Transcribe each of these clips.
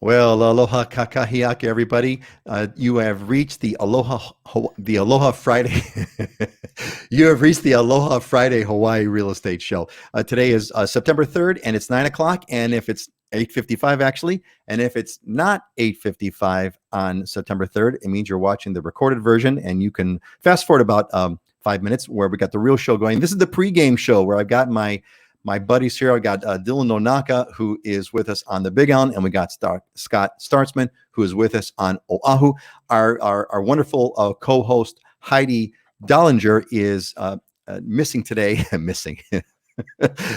Well, aloha kakahiaka, everybody. You have reached the Aloha Friday. You have reached the Aloha Friday Hawaii Real Estate Show. Today is September 3rd, and it's 9 o'clock. And if it's 8:55, actually, and if it's not 8:55 on September 3rd, it means you're watching the recorded version, and you can fast forward about 5 minutes where we got the real show going. This is the pregame show where I've got my buddies here. I got Dylan Nonaka, who is with us on the Big Island, and we got Scott Startzman, who is with us on Oahu. Our wonderful co-host Heidi Dollinger is missing today. Missing.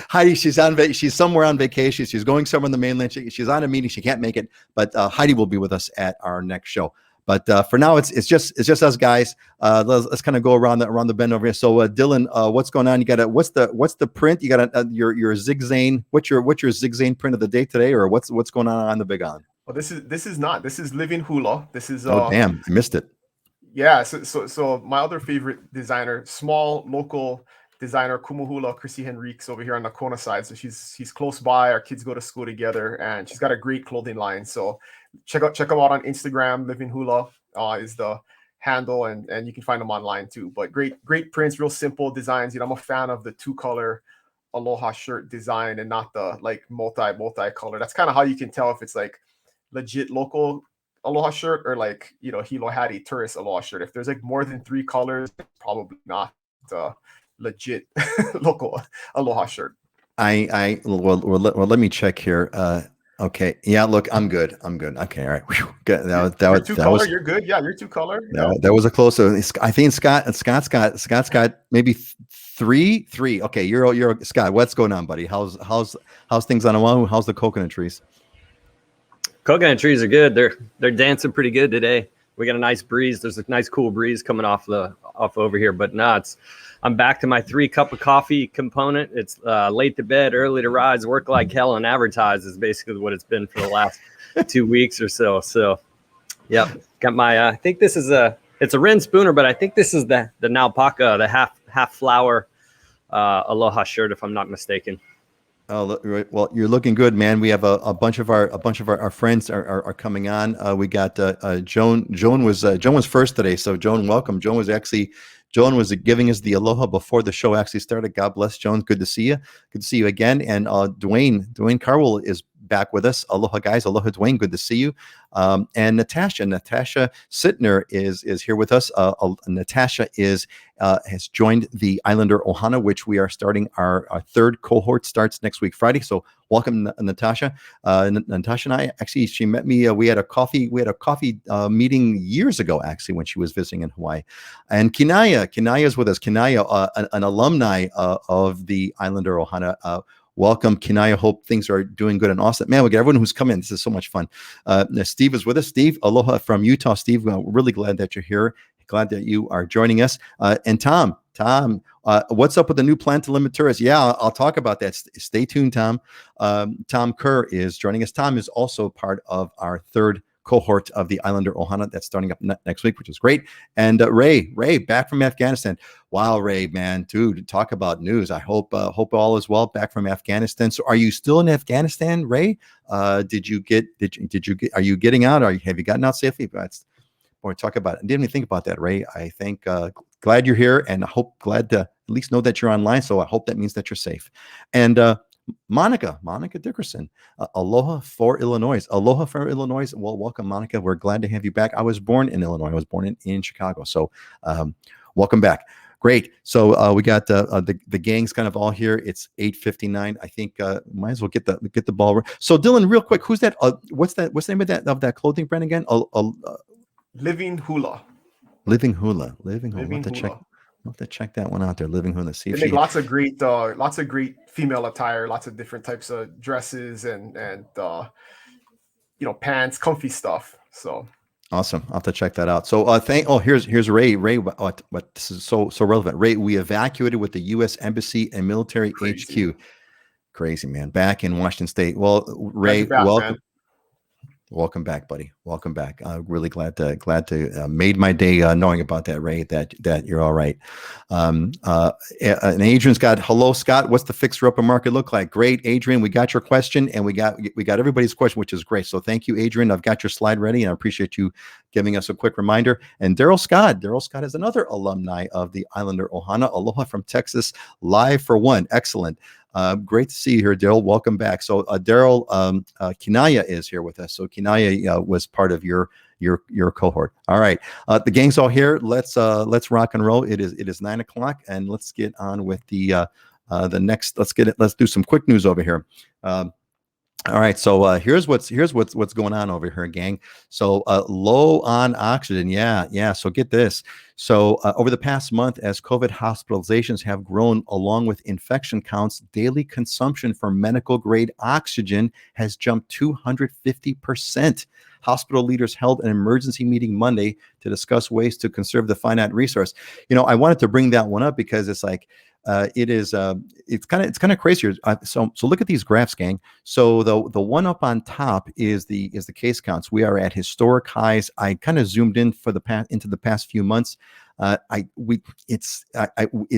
Heidi, she's somewhere on vacation. She's going somewhere on the mainland. She's on a meeting. She can't make it, but Heidi will be with us at our next show. But for now, it's just us guys. Let's kind of go around the bend over here. So Dylan, what's going on? You got what's the print? You got your zigzane. What's your zigzane print of the day today, or what's going on the Big Island? Well, this is Living Hula. This is oh damn, I missed it. Yeah, so my other favorite designer, small local designer, Kumuhula Chrissy Henriques over here on the Kona side. So she's close by. Our kids go to school together, and she's got a great clothing line. So check them out on Instagram. Living Hula is the handle, and you can find them online too. But great prints, real simple designs. I'm a fan of the 2-color Aloha shirt design and not the like multi-color. That's kind of how you can tell if it's like legit local Aloha shirt or like Hilo Hattie tourist Aloha shirt. If there's like more than 3 colors, probably not legit local Aloha shirt. Well, let me check here. Okay, yeah, look, I'm good. Okay, all right. Good. That was you're good. Yeah, you're 2-color. That was a close. I think Scott's got maybe three. Okay, you're Scott. What's going on, buddy? How's things on Oahu? How's the coconut trees? Coconut trees are good. They're dancing pretty good today. We got a nice breeze. There's a nice cool breeze coming off over here. But no, I'm back to my 3 cup of coffee component. It's late to bed, early to rise, work like hell, and advertise is basically what it's been for the last 2 weeks or so. So, yeah, got my. I think this is it's a Ren Spooner, but I think this is the Naupaka, the half flower Aloha shirt, if I'm not mistaken. Oh, well, you're looking good, man. We have a bunch of our friends are coming on. We got Joan. Joan was first today, so Joan, welcome. Joan was giving us the aloha before the show actually started. God bless Joan. Good to see you. Good to see you again. And Dwayne Carwell is back with us. Aloha, guys. Aloha, Dwayne. Good to see you. And Natasha Sittner is here with us. Natasha has joined the Islander Ohana, which we are starting. Our 3rd cohort starts next week, Friday. So welcome, Natasha. Natasha and I, actually, she met me. We had a coffee meeting years ago, actually, when she was visiting in Hawaii. And Kinaya is with us. Kinaya, an alumni of the Islander Ohana. Welcome, Kinaya. Hope things are doing good and awesome. Man, we got everyone who's come in. This is so much fun. Steve is with us. Steve, aloha from Utah. Steve, we're really glad that you're here. Glad that you are joining us. And Tom, what's up with the new plan to limit tourists? Yeah, I'll talk about that. Stay tuned, Tom. Tom Kerr is joining us. Tom is also part of our 3rd cohort of the Islander Ohana that's starting up next week, which is great. And Ray back from Afghanistan. Wow, Ray, man, dude, talk about news. I hope all is well back from Afghanistan. So are you still in Afghanistan, Ray? Are you getting out? Have you gotten out safely? Boy, talk about it. I didn't even think about that, Ray. I think glad you're here, and glad to at least know that you're online. So I hope that means that you're safe. And Monica Dickerson, aloha for Illinois. Well, welcome, Monica. We're glad to have you back. I was born in Illinois. I was born in Chicago. So welcome back. Great. So we got the gang's kind of all here. It's 8:59. I think might as well get the ball. So Dylan, real quick, who's that? What's the name of that clothing brand again? Living Hula. Living Hula. I'll have to check that one out there. Living Hula. See if they make lots of great female attire, lots of different types of dresses and pants, comfy stuff. So awesome. I'll have to check that out. So here's Ray. Ray, what this is so relevant. Ray, we evacuated with the U.S. Embassy and military HQ. Crazy, man. Back in Washington State. Well, Ray, welcome. Man. Welcome back, buddy. Welcome back. Really glad to made my day knowing about that, Ray. That you're all right. And Adrian's got, hello, Scott. What's the fixer upper market look like? Great, Adrian. We got your question, and we got everybody's question, which is great. So thank you, Adrian. I've got your slide ready, and I appreciate you giving us a quick reminder. And Daryl Scott is another alumni of the Islander Ohana. Aloha from Texas, live for one. Excellent. Great to see you here, Daryl. Welcome back. So Daryl, Kinaya is here with us. So Kinaya was part of your cohort. All right, the gang's all here. Let's rock and roll. It is 9 o'clock, and let's get on with the next. Let's do some quick news over here. All right, so here's what's going on over here, gang. So low on oxygen, yeah. So get this. So over the past month, as COVID hospitalizations have grown along with infection counts, daily consumption for medical grade oxygen has jumped 250%. Hospital leaders held an emergency meeting Monday to discuss ways to conserve the finite resource. I wanted to bring that one up because it's like. It's kind of crazy. So look at these graphs, gang. So the one up on top is the case counts. We are at historic highs. I kind of zoomed in into the past few months. It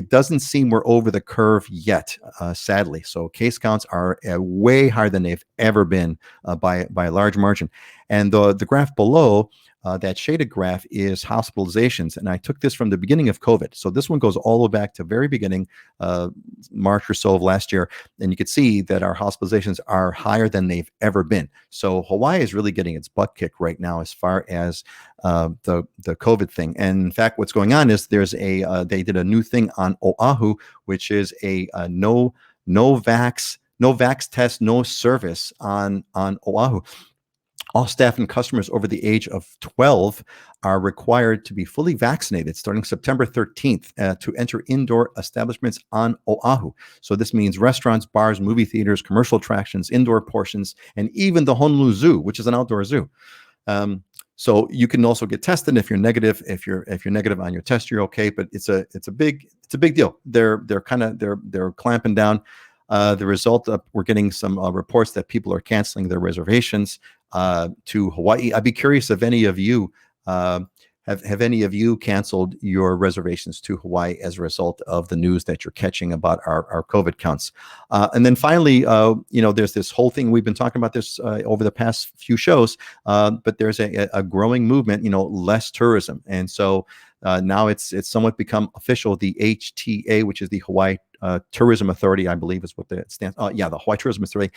doesn't seem we're over the curve yet, sadly. So case counts are way higher than they've ever been by a large margin. And the graph below. That shaded graph is hospitalizations, and I took this from the beginning of COVID. So this one goes all the way back to very beginning, March or so of last year, and you can see that our hospitalizations are higher than they've ever been. So Hawaii is really getting its butt kicked right now as far as the COVID thing. And in fact, what's going on is there's they did a new thing on Oahu, which is a no vax test, no service on Oahu. All staff and customers over the age of 12 are required to be fully vaccinated starting September 13th to enter indoor establishments on Oahu. So this means restaurants, bars, movie theaters, commercial attractions, indoor portions, and even the Honolulu Zoo, which is an outdoor zoo. So you can also get tested if you're negative. If you're negative on your test, you're okay. But it's a big deal. They're clamping down. The result of we're getting some reports that people are canceling their reservations to Hawaii. I'd be curious if any of you have any of you canceled your reservations to Hawaii as a result of the news that you're catching about our COVID counts. And then finally, there's this whole thing. We've been talking about this over the past few shows, but there's a growing movement, less tourism. And so now it's somewhat become official. The HTA, which is the Hawaii Tourism Authority, I believe is what that stands. The Hawaii Tourism Authority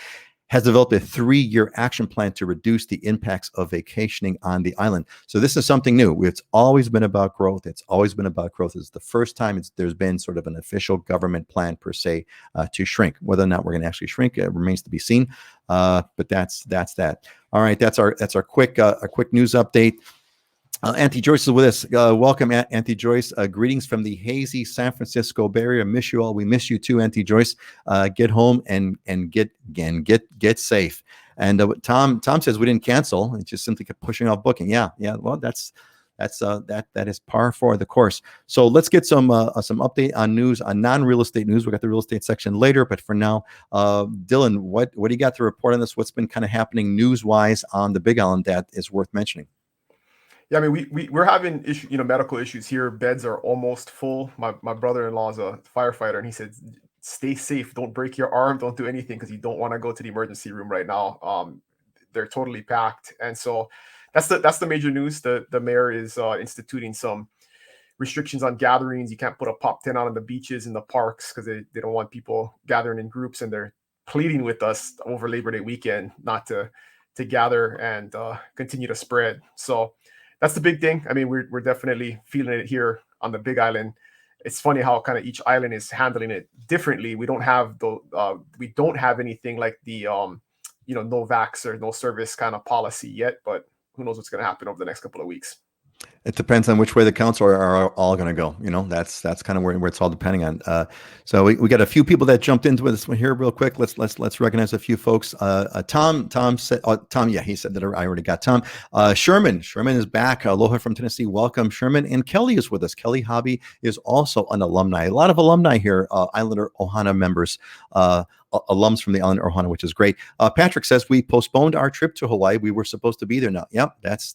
has developed a 3-year action plan to reduce the impacts of vacationing on the island. So this is something new. It's always been about growth. It's the first time there's been sort of an official government plan per se to shrink. Whether or not we're going to actually shrink, it remains to be seen. But that's that. All right, that's our quick news update. Auntie Joyce is with us. Welcome, Auntie Joyce. Greetings from the hazy San Francisco Bay Area. Miss you all. We miss you too, Auntie Joyce. Get home and get safe. And Tom says we didn't cancel. It just simply kept pushing off booking. Yeah. Well, that is par for the course. So let's get some update on news, on non-real estate news. We got the real estate section later, but for now, Dylan, what do you got to report on this? What's been kind of happening news-wise on the Big Island that is worth mentioning? Yeah, I mean, we're having medical issues here. Beds are almost full. My brother-in-law is a firefighter, and he said, "Stay safe. Don't break your arm. Don't do anything because you don't want to go to the emergency room right now. They're totally packed." And so that's the major news. The mayor is instituting some restrictions on gatherings. You can't put a pop tent out on the beaches and the parks because they don't want people gathering in groups, and they're pleading with us over Labor Day weekend not to gather and continue to spread. So that's the big thing. I mean, we're definitely feeling it here on the Big Island. It's funny how kind of each island is handling it differently. We don't have anything like the no vax or no service kind of policy yet, but who knows what's going to happen over the next couple of weeks. It depends on which way the council are all going to go. That's kind of where it's all depending on. So we got a few people that jumped into this one here real quick. Let's recognize a few folks. Tom said, Tom, yeah, he said that I already got Tom. Sherman is back. Aloha from Tennessee. Welcome, Sherman. And Kelly is with us. Kelly Hobby is also an alumni. A lot of alumni here, Islander Ohana members. Alums from the Island Ohana, which is great. Patrick says we postponed our trip to Hawaii. We were supposed to be there now. Yep, that's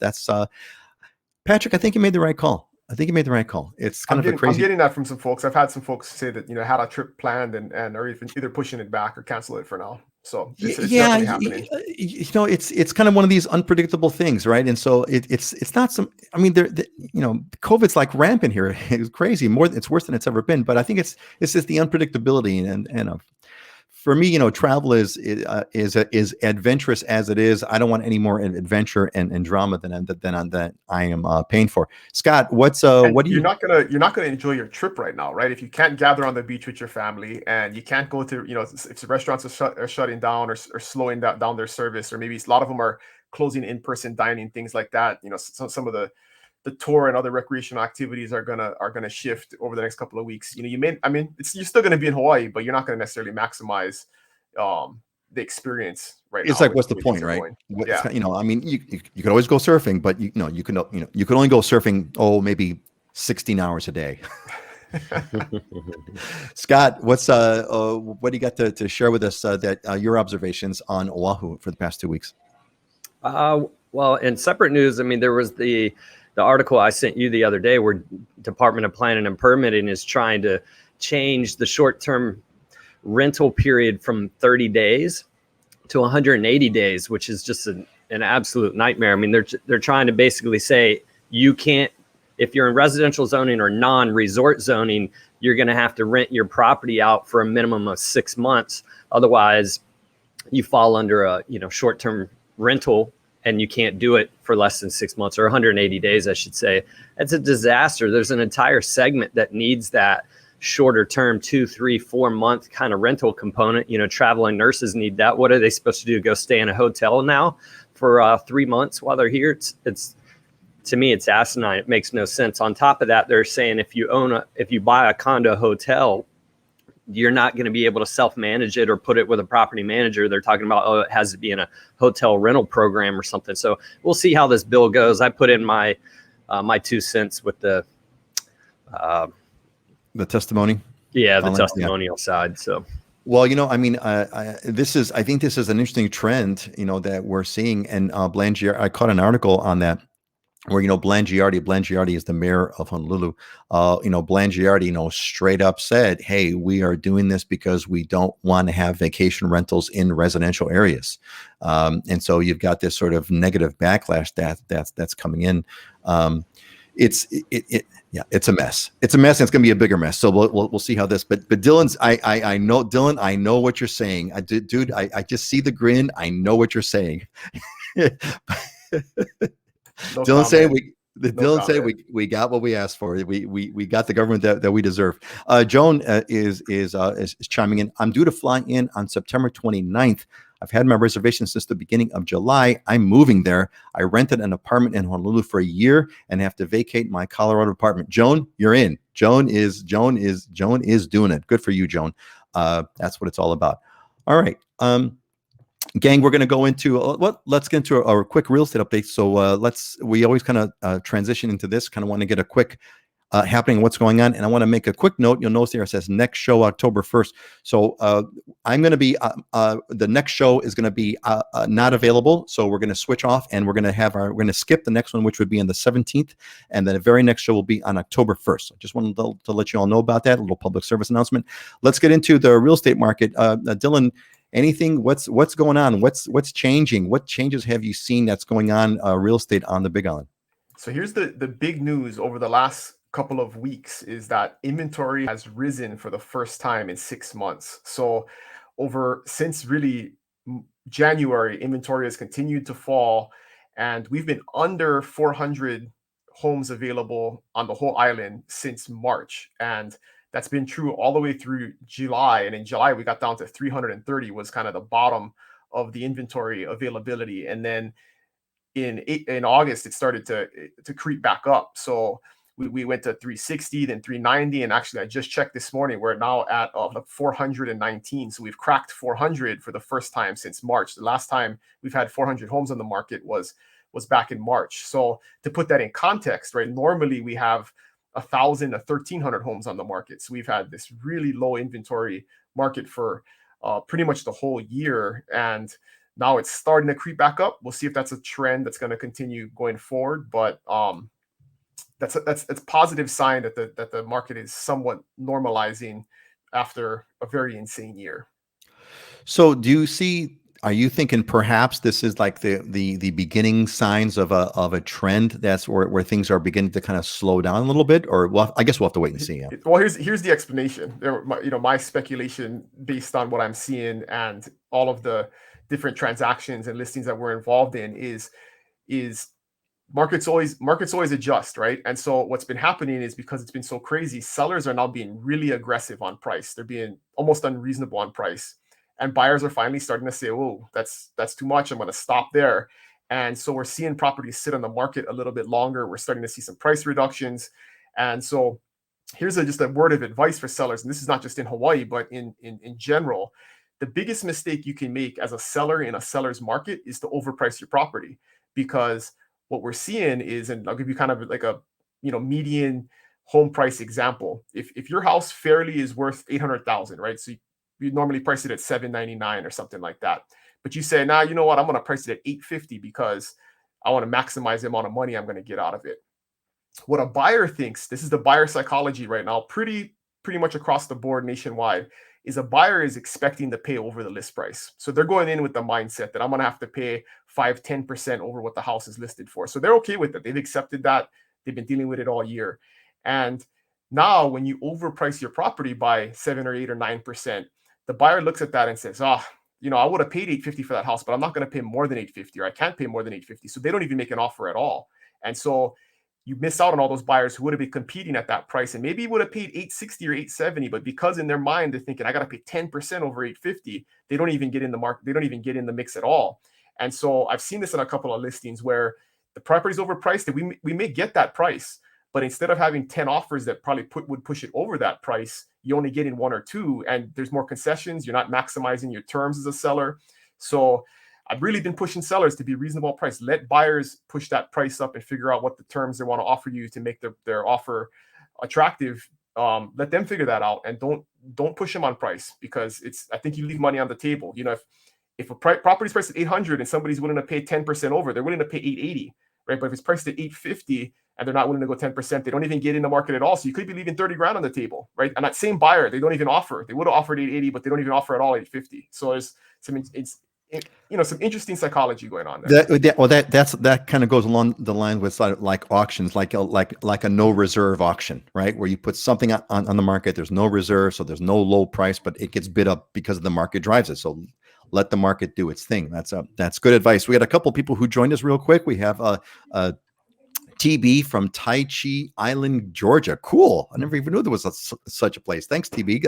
Patrick, I think you made the right call. It's kind of a crazy. I'm getting that from some folks. I've had some folks say that had a trip planned and are even either pushing it back or cancel it for now. So it's definitely happening. It's kind of one of these unpredictable things, right? And so it's not some. I mean, COVID's like rampant here. It's crazy. It's worse than it's ever been. But I think it's just the unpredictability and for me, travel is adventurous as it is. I don't want any more adventure and drama than I am paying for. Scott, what do you? You're not gonna enjoy your trip right now, right? If you can't gather on the beach with your family and you can't go to, if the restaurants are shutting down or slowing down their service, or maybe a lot of them are closing in-person dining, things like that. Some of the tour and other recreational activities are gonna shift over the next couple of weeks. You're still gonna be in Hawaii, but you're not gonna necessarily maximize the experience right now. It's like, what's the point, right? Yeah. You could always go surfing, but you could only go surfing maybe 16 hours a day. Scott, what do you got to share with us that your observations on Oahu for the past 2 weeks? Well, in separate news, there was the article I sent you the other day where Department of Planning and Permitting is trying to change the short-term rental period from 30 days to 180 days, which is just an absolute nightmare. They're trying to basically say you can't, if you're in residential zoning or non-resort zoning, you're going to have to rent your property out for a minimum of 6 months. Otherwise, you fall under a short-term rental, and you can't do it for less than 6 months, or 180 days, I should say. It's a disaster. There's an entire segment that needs that shorter term 2, 3, 4 month kind of rental component. Traveling nurses need that. What are they supposed to do? Go stay in a hotel now for 3 months while they're here? It's to me, it's asinine. It makes no sense. On top of that, they're saying if you buy a condo hotel, you're not going to be able to self-manage it or put it with a property manager. They're talking about, it has to be in a hotel rental program or something. So we'll see how this bill goes. I put in my 2 cents with the testimony. Yeah, the testimonial side. So, well, I think this is an interesting trend, that we're seeing. And Blangiardi, I caught an article on that where, Blangiardi is the mayor of Honolulu. Blangiardi, straight up said, hey, we are doing this because we don't want to have vacation rentals in residential areas. And so you've got this sort of negative backlash that's coming in. It's a mess. It's a mess, and it's going to be a bigger mess. So we'll see how this. But Dylan's, I know, Dylan, I know what you're saying. Dude, I just see the grin. I know what you're saying. Dylan say we got what we asked for. We got the government that we deserve. Joan is chiming in. I'm due to fly in on September 29th. I've had my reservation since the beginning of July. I'm moving there. I rented an apartment in Honolulu for a year and have to vacate my Colorado apartment. Joan, you're in. Joan is doing it. Good for you, Joan. That's what it's all about. All right. Gang, we're going to go into let's get into our quick real estate update. So we always kind of transition into this, kind of want to get a quick happening, what's going on. And I want to make a quick note. You'll notice there it says next show October 1st. So I'm going to be, the next show is going to be not available. So we're going to switch off and we're going to skip the next one, which would be on the 17th. And then the very next show will be on October 1st. So just wanted to let you all know about that, a little public service announcement. Let's get into the real estate market. Dylan, anything, what's going on? What's changing? What changes have you seen that's going on real estate on the Big Island? So here's the big news over the last couple of weeks is that inventory has risen for the first time in 6 months. So since really January, inventory has continued to fall, and we've been under 400 homes available on the whole island since March. And that's been true all the way through July. And in July, we got down to 330 was kind of the bottom of the inventory availability. And then in August, it started to creep back up. So we went to 360, then 390, and actually I just checked this morning. We're now at 419. So we've cracked 400 for the first time since March. The last time we've had 400 homes on the market was back in March. So to put that in context, right? Normally we have 1,000 to 1,300 homes on the market. So we've had this really low inventory market for pretty much the whole year, and now it's starting to creep back up. We'll see if that's a trend that's going to continue going forward, but that's a positive sign that the market is somewhat normalizing after a very insane year. So are you thinking perhaps this is like the beginning signs of a trend that's where things are beginning to kind of slow down a little bit? Or, well, I guess we'll have to wait and see. Yeah. Well, here's the explanation. My speculation based on what I'm seeing and all of the different transactions and listings that we're involved in is markets always adjust, right? And so what's been happening is, because it's been so crazy, sellers are now being really aggressive on price. They're being almost unreasonable on price. And buyers are finally starting to say, "Oh, that's too much. I'm going to stop there." And so we're seeing properties sit on the market a little bit longer. We're starting to see some price reductions. And so here's just a word of advice for sellers. And this is not just in Hawaii, but in general. The biggest mistake you can make as a seller in a seller's market is to overprice your property, because what we're seeing is, and I'll give you kind of like a median home price example. If your house fairly is worth 800,000, right? So you normally price it at 799 or something like that. But you say, nah, you know what? I'm going to price it at 850 because I want to maximize the amount of money I'm going to get out of it. What a buyer thinks, this is the buyer psychology right now, pretty much across the board nationwide, is a buyer is expecting to pay over the list price. So they're going in with the mindset that I'm going to have to pay 5-10% over what the house is listed for. So they're okay with it. They've accepted that. They've been dealing with it all year. And now when you overprice your property by 7 or 8 or 9%, the buyer looks at that and says, I would have paid $850 for that house, but I'm not going to pay more than $850, or I can't pay more than $850. So they don't even make an offer at all. And so you miss out on all those buyers who would have been competing at that price and maybe would have paid $860 or $870, but because in their mind they're thinking, I got to pay 10% over $850, they don't even get in the market. They don't even get in the mix at all. And so I've seen this in a couple of listings where the property's overpriced, and we may get that price, but instead of having 10 offers that probably would push it over that price, you only get in 1 or 2, and there's more concessions. You're not maximizing your terms as a seller. So I've really been pushing sellers to be reasonable price. Let buyers push that price up and figure out what the terms they want to offer you to make their offer attractive. Let them figure that out, and don't push them on price, because I think you leave money on the table. If a property's priced at 800 and somebody's willing to pay 10% over, they're willing to pay 880, right? But if it's priced at 850 and they're not willing to go 10%, they don't even get in the market at all. So you could be leaving 30 grand on the table, right? And that same buyer, they don't even offer. They would have offered 880, but they don't even offer at all 850. So there's some interesting psychology going on there. That kind of goes along the line with like auctions, like a no reserve auction, right? Where you put something on the market, there's no reserve, so there's no low price, but it gets bid up because the market drives it. So let the market do its thing. That's good advice. We got a couple people who joined us real quick. We have TB from Tai Chi Island, Georgia. Cool. I never even knew there was such a place. Thanks, TB.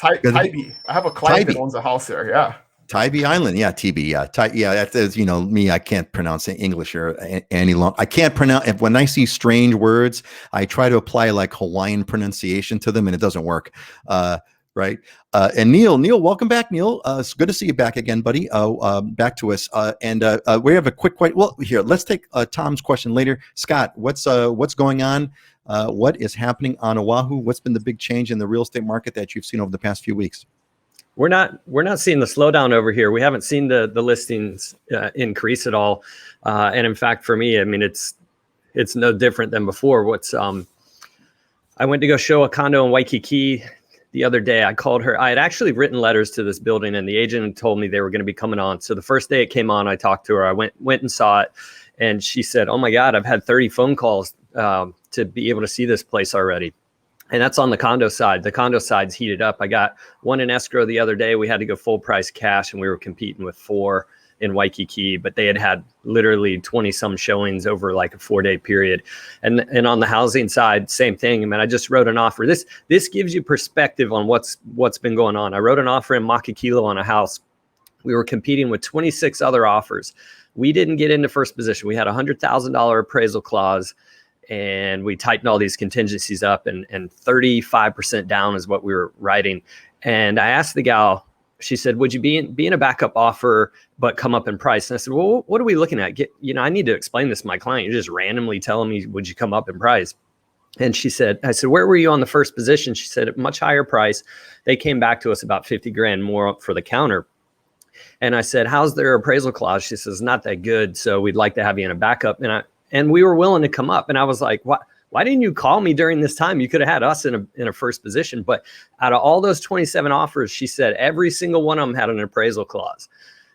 Tybee. I have a client that owns a house there. Yeah. Tybee Island. Yeah, TB. Yeah. That is, me, I can't pronounce English here any longer. I can't pronounce, when I see strange words, I try to apply like Hawaiian pronunciation to them, and it doesn't work. Right. And Neil, welcome back, Neil. It's good to see you back again, buddy. Back to us. And we have a quick question. Well, here, let's take Tom's question later. Scott, what's going on? What is happening on Oahu? What's been the big change in the real estate market that you've seen over the past few weeks? We're not seeing the slowdown over here. We haven't seen the listings increase at all. And in fact, for me, I mean, it's no different than before. I went to go show a condo in Waikiki the other day. I called her. I had actually written letters to this building, and the agent told me they were going to be coming on. So the first day it came on, I talked to her. I went and saw it, and she said, "Oh my God, I've had 30 phone calls to be able to see this place already." And that's on the condo side. The condo side's heated up. I got one in escrow the other day. We had to go full price cash, and we were competing with 4 in Waikiki, but they had literally 20 some showings over like a 4-day period. And on the housing side, same thing. I mean, I just wrote an offer. This gives you perspective on what's been going on. I wrote an offer in Makakilo on a house. We were competing with 26 other offers. We didn't get into first position. We had a $100,000 appraisal clause, and we tightened all these contingencies up, and 35% down is what we were writing. And I asked the gal, she said, would you be in a backup offer, but come up in price? And I said, well, what are we looking at? I need to explain this to my client. You're just randomly telling me, would you come up in price? And I said, where were you on the first position? She said, a much higher price. They came back to us about 50 grand more for the counter. And I said, how's their appraisal clause? She says, not that good. So we'd like to have you in a backup. And we were willing to come up. And I was like, why didn't you call me during this time? You could have had us in a first position. But out of all those 27 offers, she said every single one of them had an appraisal clause.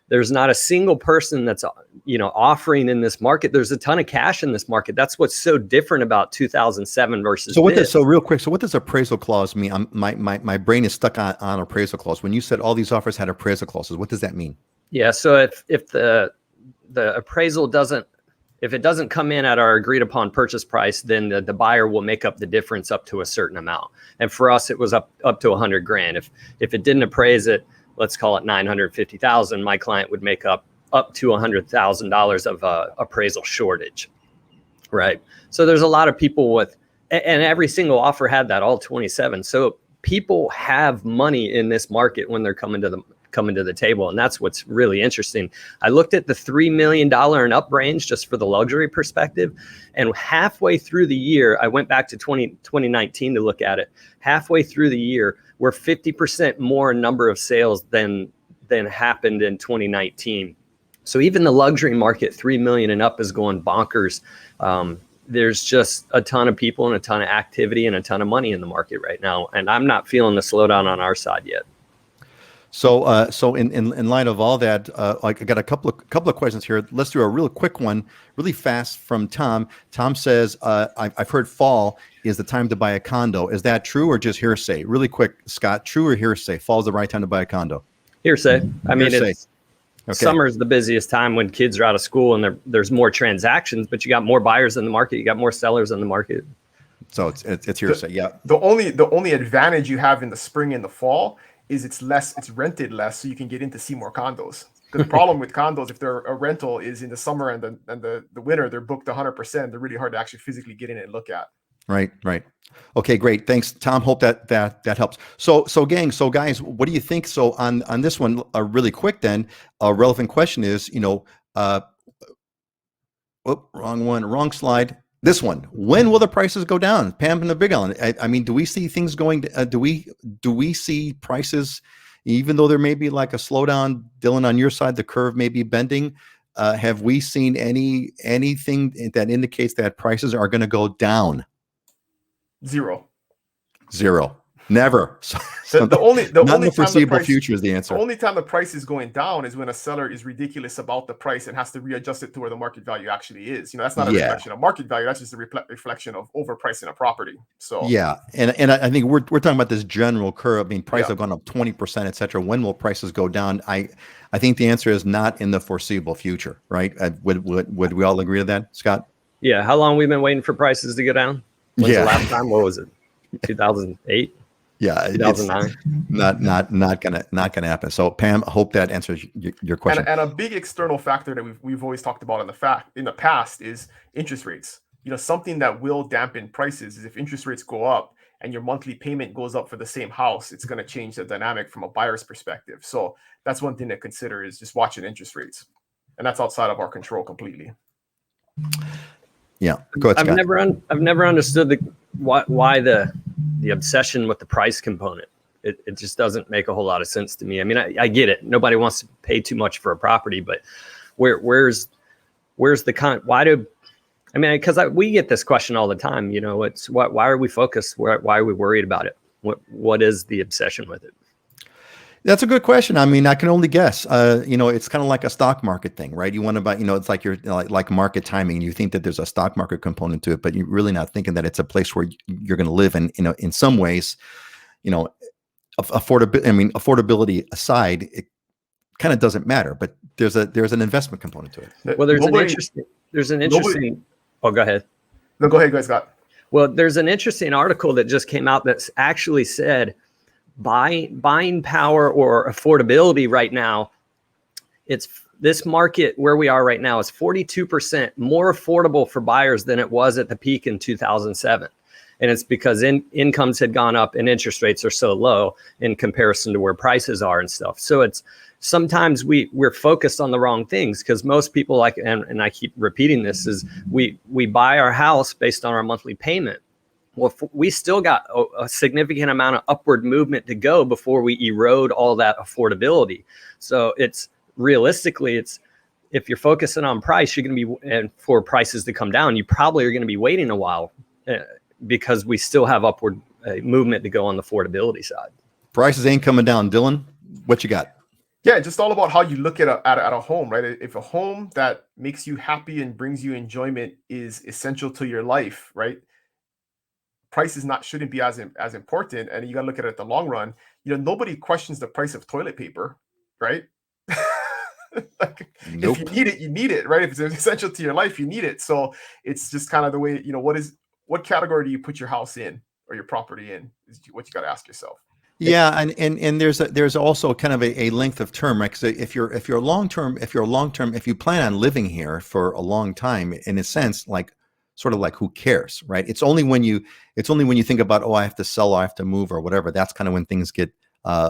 There's not a single person that's, offering in this market. There's a ton of cash in this market. That's what's so different about 2007 versus. So real quick, so what does appraisal clause mean? My brain is stuck on appraisal clause. When you said all these offers had appraisal clauses, what does that mean? Yeah. So if the appraisal doesn't come in at our agreed upon purchase price, then the buyer will make up the difference up to a certain amount. And for us, it was up to 100 grand. If it didn't appraise it, let's call it 950,000, my client would make up to $100,000 of appraisal shortage. Right. So there's a lot of people and every single offer had that, all 27. So people have money in this market when they're coming to the table. And that's what's really interesting. I looked at the $3 million and up range just for the luxury perspective. And halfway through the year, I went back to 2019 to look at it. Halfway through the year, we're 50% more number of sales than happened in 2019. So even the luxury market, 3 million and up, is going bonkers. There's just a ton of people and a ton of activity and a ton of money in the market right now. And I'm not feeling the slowdown on our side yet. So in light of all that, I got a couple of questions here. Let's do a real quick one, really fast, from Tom. Tom says, I've heard fall is the time to buy a condo. Is that true or just hearsay? Really quick, Scott, true or hearsay? Fall is the right time to buy a condo? Hearsay. I mean, Hearsay. Okay. Summer is the busiest time when kids are out of school and there's more transactions, but you got more buyers in the market. You got more sellers in the market. So it's hearsay. Yeah. The only advantage you have in the spring and the fall is it's rented less, so you can get in to see more condos. Because the problem with condos, if they're a rental, is in the summer and the winter, they're booked 100%. They're really hard to actually physically get in and look at. Right. Okay, great. Thanks, Tom. Hope that helps. So guys, what do you think? So on this one, really quick, then a relevant question is, wrong slide. This one, when will the prices go down? Pam and the Big Island. I mean, do we see things going? Do we see prices, even though there may be like a slowdown? Dylan, on your side, the curve may be bending. Have we seen anything that indicates that prices are going to go down? Zero. Never. The only foreseeable future is the answer. The only time the price is going down is when a seller is ridiculous about the price and has to readjust it to where the market value actually is. That's not a reflection of market value. That's just a reflection of overpricing a property. So yeah, and I think we're talking about this general curve. I mean, prices have gone up 20%, etc. When will prices go down? I think the answer is not in the foreseeable future, right? Would we all agree to that, Scott? Yeah. How long we've been waiting for prices to go down? When's the last time? What was it? 2008? Yeah, 2009. Not gonna happen. So Pam, I hope that answers your question. And a big external factor that we've always talked about in the past is interest rates. Something that will dampen prices is if interest rates go up and your monthly payment goes up for the same house, it's going to change the dynamic from a buyer's perspective. So that's one thing to consider, is just watching interest rates, and that's outside of our control completely. Yeah, go ahead, Scott. I've never understood why the obsession with the price component. It just doesn't make a whole lot of sense to me. I mean, I get it. Nobody wants to pay too much for a property, but where's the why do? I mean, because we get this question all the time. It's why are we focused? Why are we worried about it? What is the obsession with it? That's a good question. I mean, I can only guess. It's kind of like a stock market thing, right? You want to buy, it's like you're like market timing. You think that there's a stock market component to it, but you're really not thinking that it's a place where you're going to live. And in some ways, affordability aside, it kind of doesn't matter. But there's an investment component to it. Well, there's an interesting. Oh, go ahead. No, go ahead, Scott. Well, there's an interesting article that just came out that's actually said, buying power or affordability right now, it's this market where we are right now is 42% more affordable for buyers than it was at the peak in 2007. And it's because incomes had gone up and interest rates are so low in comparison to where prices are and stuff. So it's sometimes we're focused on the wrong things, because most people, like, and I keep repeating this, is we buy our house based on our monthly payment. Well, we still got a significant amount of upward movement to go before we erode all that affordability. So it's realistically, if you're focusing on price, you're going to be, and for prices to come down, you probably are going to be waiting a while, because we still have upward movement to go on the affordability side. Prices ain't coming down. Dylan, what you got? Yeah, just all about how you look at a home, right? If a home that makes you happy and brings you enjoyment is essential to your life, right? Prices shouldn't be as important, and you got to look at it at the long run. Nobody questions the price of toilet paper, right? Like, Nope. if you need it, you need it, right? If it's essential to your life, you need it. So it's just kind of the way, what category do you put your house in or your property in is what you got to ask yourself. Yeah, and there's also kind of a length of term, right? Because if you're long term, if you plan on living here for a long time, in a sense, like sort of like, who cares, right? It's only when you think about, oh, I have to sell, or I have to move, or whatever. That's kind of when things get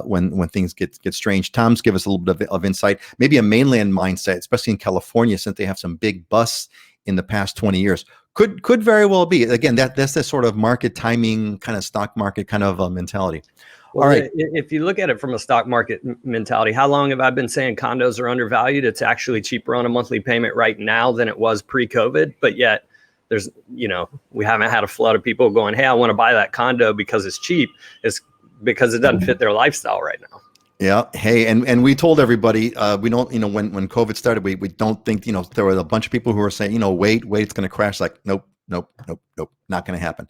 when things get strange. Tom's give us a little bit of insight, maybe a mainland mindset, especially in California, since they have some big busts in the past 20 years. Could very well be. Again, that's the sort of market timing, kind of stock market kind of mentality. Well, all right. If you look at it from a stock market mentality, how long have I been saying condos are undervalued? It's actually cheaper on a monthly payment right now than it was pre-COVID. But yet there's, we haven't had a flood of people going, hey, I want to buy that condo because it's cheap. It's because it doesn't fit their lifestyle right now. Yeah. Hey, and we told everybody, we don't, when COVID started, we don't think, there were a bunch of people who were saying, wait, it's going to crash. Like, nope, not going to happen.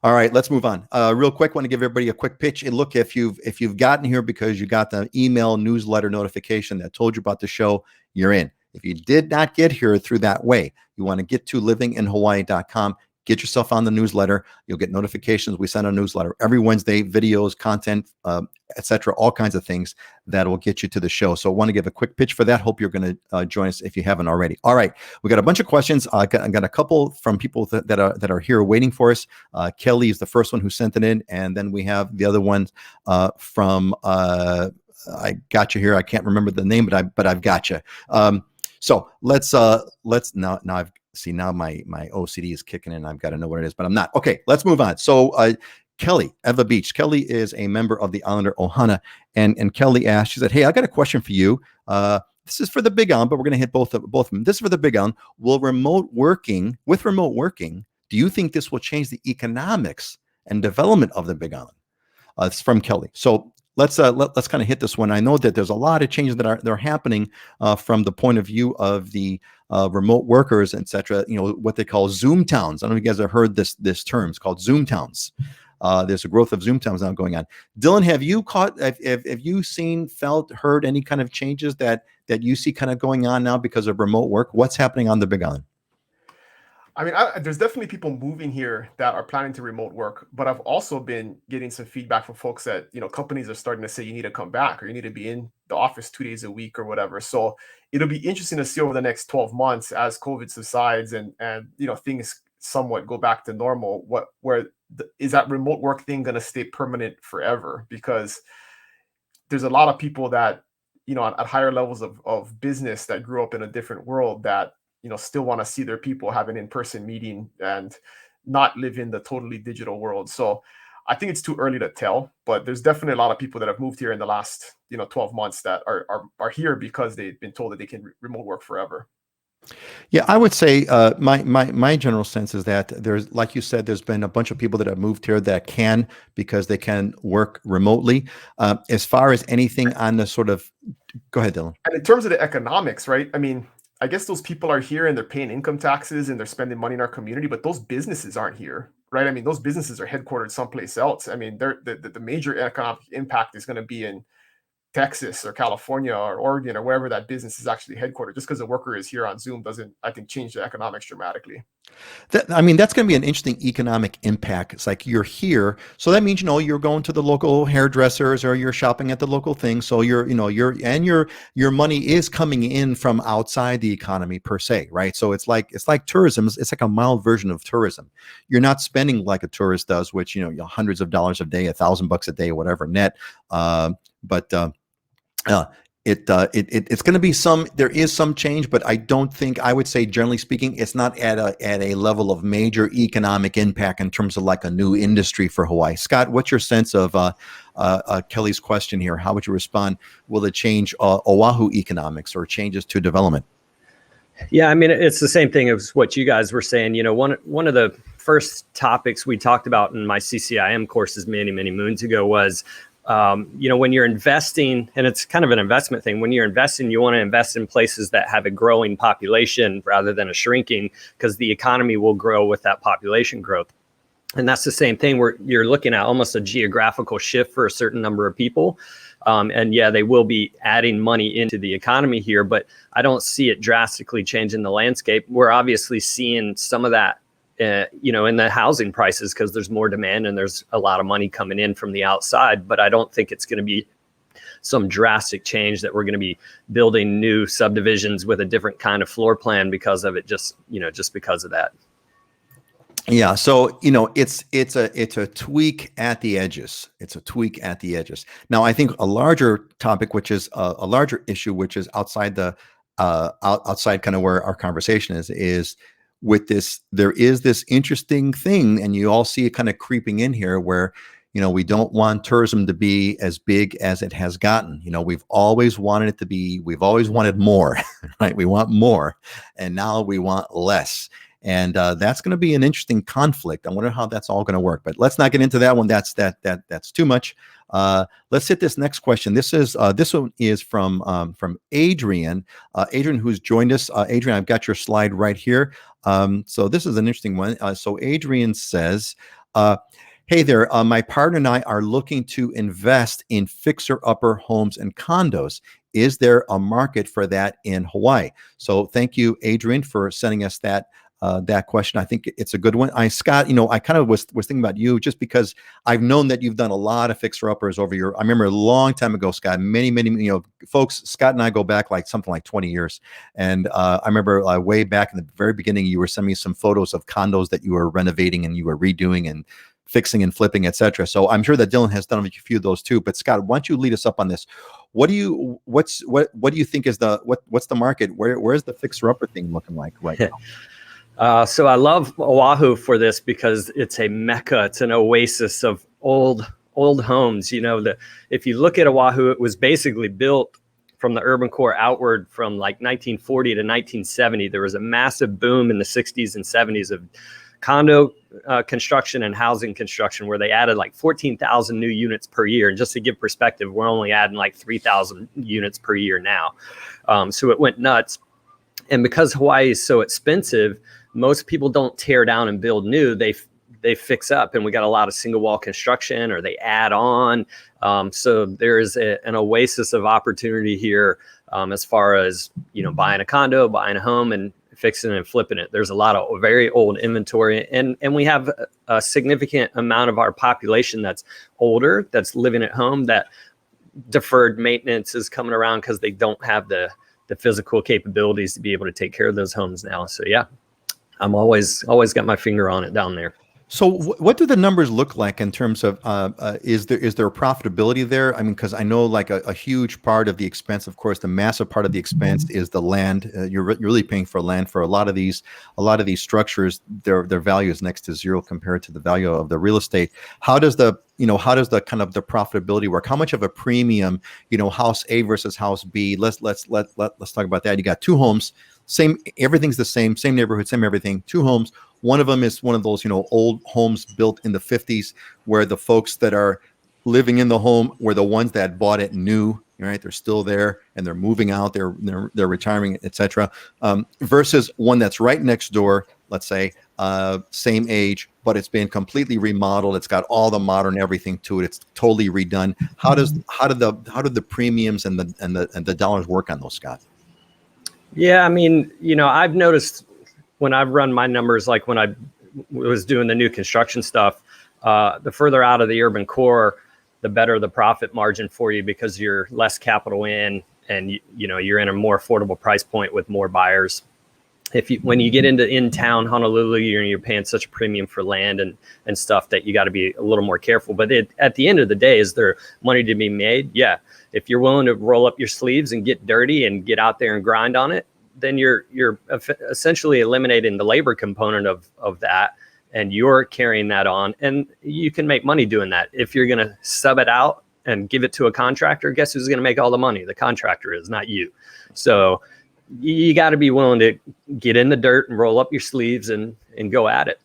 All right, let's move on. Real quick, want to give everybody a quick pitch. And look, if you've gotten here because you got the email newsletter notification that told you about the show, you're in. If you did not get here through that way, you want to get to livinginhawaii.com. Get yourself on the newsletter. You'll get notifications. We send a newsletter every Wednesday, videos, content, etc., all kinds of things that will get you to the show. So I want to give a quick pitch for that. Hope you're going to join us if you haven't already. All right, we got a bunch of questions. I got a couple from people that are here waiting for us. Kelly is the first one who sent it in, and then we have the other ones from I got you here. I can't remember the name, but I've got you. So let's now I've. See, now my OCD is kicking in. I've got to know what it is, but I'm not. Okay, let's move on. So Kelly, Eva Beach. Kelly is a member of the Islander Ohana. And Kelly asked, she said, hey, I got a question for you. This is for the Big Island, but we're going to hit both of them. This is for the Big Island. With remote working, do you think this will change the economics and development of the Big Island? It's from Kelly. So let's kind of hit this one. I know that there's a lot of changes that are happening from the point of view of the remote workers, etc. What they call Zoom towns. I don't know if you guys have heard this term. It's called Zoom towns. There's a growth of Zoom towns now going on. Dylan, have you seen, felt, heard any kind of changes that you see kind of going on now because of remote work? What's happening on the Big Island? I mean, there's definitely people moving here that are planning to remote work, but I've also been getting some feedback from folks that, companies are starting to say you need to come back or you need to be in the office 2 days a week or whatever. So it'll be interesting to see over the next 12 months as COVID subsides and things somewhat go back to normal. Is that remote work thing going to stay permanent forever? Because there's a lot of people that, at higher levels of business that grew up in a different world that, still want to see their people, have an in-person meeting and not live in the totally digital world. So I think it's too early to tell, but there's definitely a lot of people that have moved here in the last, 12 months that are here because they've been told that they can remote work forever. Yeah, I would say my general sense is that there's, like you said, there's been a bunch of people that have moved here that can, because they can work remotely. As far as anything on the sort of, go ahead, Dylan. And in terms of the economics, right? I mean, I guess those people are here and they're paying income taxes and they're spending money in our community, but those businesses aren't here, right? I mean, those businesses are headquartered someplace else. I mean, the major economic impact is going to be in Texas or California or Oregon or wherever that business is actually headquartered. Just because a worker is here on Zoom doesn't, I think, change the economics dramatically. I mean, that's going to be an interesting economic impact. It's like you're here, so that means you're going to the local hairdressers or you're shopping at the local thing. So your money is coming in from outside the economy per se, right? So it's like tourism. It's like a mild version of tourism. You're not spending like a tourist does, which hundreds of dollars a day, $1,000 a day, whatever net. But it's going to be there is some change, but I would say generally speaking, it's not at a level of major economic impact in terms of like a new industry for Hawaii. Scott, what's your sense of Kelly's question here? How would you respond? Will it change Oahu economics or changes to development? Yeah, I mean, it's the same thing as what you guys were saying. One of the first topics we talked about in my CCIM courses many moons ago was when you're investing, and it's kind of an investment thing, when you're investing, you want to invest in places that have a growing population rather than a shrinking, because the economy will grow with that population growth. And that's the same thing where you're looking at almost a geographical shift for a certain number of people. And yeah, they will be adding money into the economy here, but I don't see it drastically changing the landscape. We're obviously seeing some of that in the housing prices because there's more demand and there's a lot of money coming in from the outside. But I don't think it's going to be some drastic change that we're going to be building new subdivisions with a different kind of floor plan because of it, just because of that. Yeah, so it's a tweak at the edges. It's a tweak at the edges. Now, I think a larger topic, which is a larger issue, which is outside outside kind of where our conversation is with this. There is this interesting thing, and you all see it kind of creeping in here, where we don't want tourism to be as big as it has gotten. We've always wanted it to be. We've always wanted more, right? We want more, and now we want less. And that's going to be an interesting conflict. I wonder how that's all going to work. But let's not get into that one. That's too much. Let's hit this next question. This one is from Adrian. Adrian, who's joined us. Adrian, I've got your slide right here. So this is an interesting one. So Adrian says, "Hey there, my partner and I are looking to invest in fixer-upper homes and condos. Is there a market for that in Hawaii?" So thank you, Adrian, for sending us that question. I think it's a good one. Scott, I kind of was thinking about you just because I've known that you've done a lot of fixer-uppers over I remember a long time ago, Scott, many, folks, Scott and I go back like something like 20 years. And I remember way back in the very beginning, you were sending me some photos of condos that you were renovating and you were redoing and fixing and flipping, etc. So I'm sure that Dylan has done a few of those too. But Scott, why don't you lead us up on this? What do you think is what's the market? Where's the fixer-upper thing looking like right now? So I love Oahu for this because it's a mecca. It's an oasis of old homes. If you look at Oahu, it was basically built from the urban core outward from like 1940 to 1970. There was a massive boom in the 60s and 70s of condo construction and housing construction where they added like 14,000 new units per year. And just to give perspective, we're only adding like 3,000 units per year now. So it went nuts. And because Hawaii is so expensive, most people don't tear down and build new. They fix up, and we got a lot of single wall construction, or they add on. So there is an oasis of opportunity here as far as buying a condo, buying a home, and fixing and flipping it. There's a lot of very old inventory, and we have a significant amount of our population that's older, that's living at home, that deferred maintenance is coming around because they don't have the physical capabilities to be able to take care of those homes now. So yeah, I'm always got my finger on it down there. So what do the numbers look like in terms of, is there a profitability there? I mean, because I know like a huge part of the expense, of course, the massive part of the expense is the land. You're really paying for land for a lot of these structures. Their value is next to zero compared to the value of the real estate. How does the kind of the profitability work? How much of a premium, house A versus house B? Let's talk about that. You got two homes, everything's the same neighborhood, same everything, two homes. One of them is one of those, old homes built in the 50s where the folks that are living in the home were the ones that bought it new, right? They're still there and they're moving out, they're retiring, etc. Versus one that's right next door, let's say, same age, but it's been completely remodeled. It's got all the modern everything to it. It's totally redone. How do the premiums and the dollars work on those, Scott? Yeah, I mean, I've noticed when I've run my numbers, like when I was doing the new construction stuff, the further out of the urban core, the better the profit margin for you, because you're less capital in, and you're in a more affordable price point with more buyers. When you get into in-town Honolulu, you're paying such a premium for land and stuff that you got to be a little more careful. But at the end of the day, is there money to be made? Yeah. If you're willing to roll up your sleeves and get dirty and get out there and grind on it, then you're essentially eliminating the labor component of that, and you're carrying that on, and you can make money doing that. If you're going to sub it out and give it to a contractor, guess who's going to make all the money? The contractor is, not you. So you got to be willing to get in the dirt and roll up your sleeves and go at it.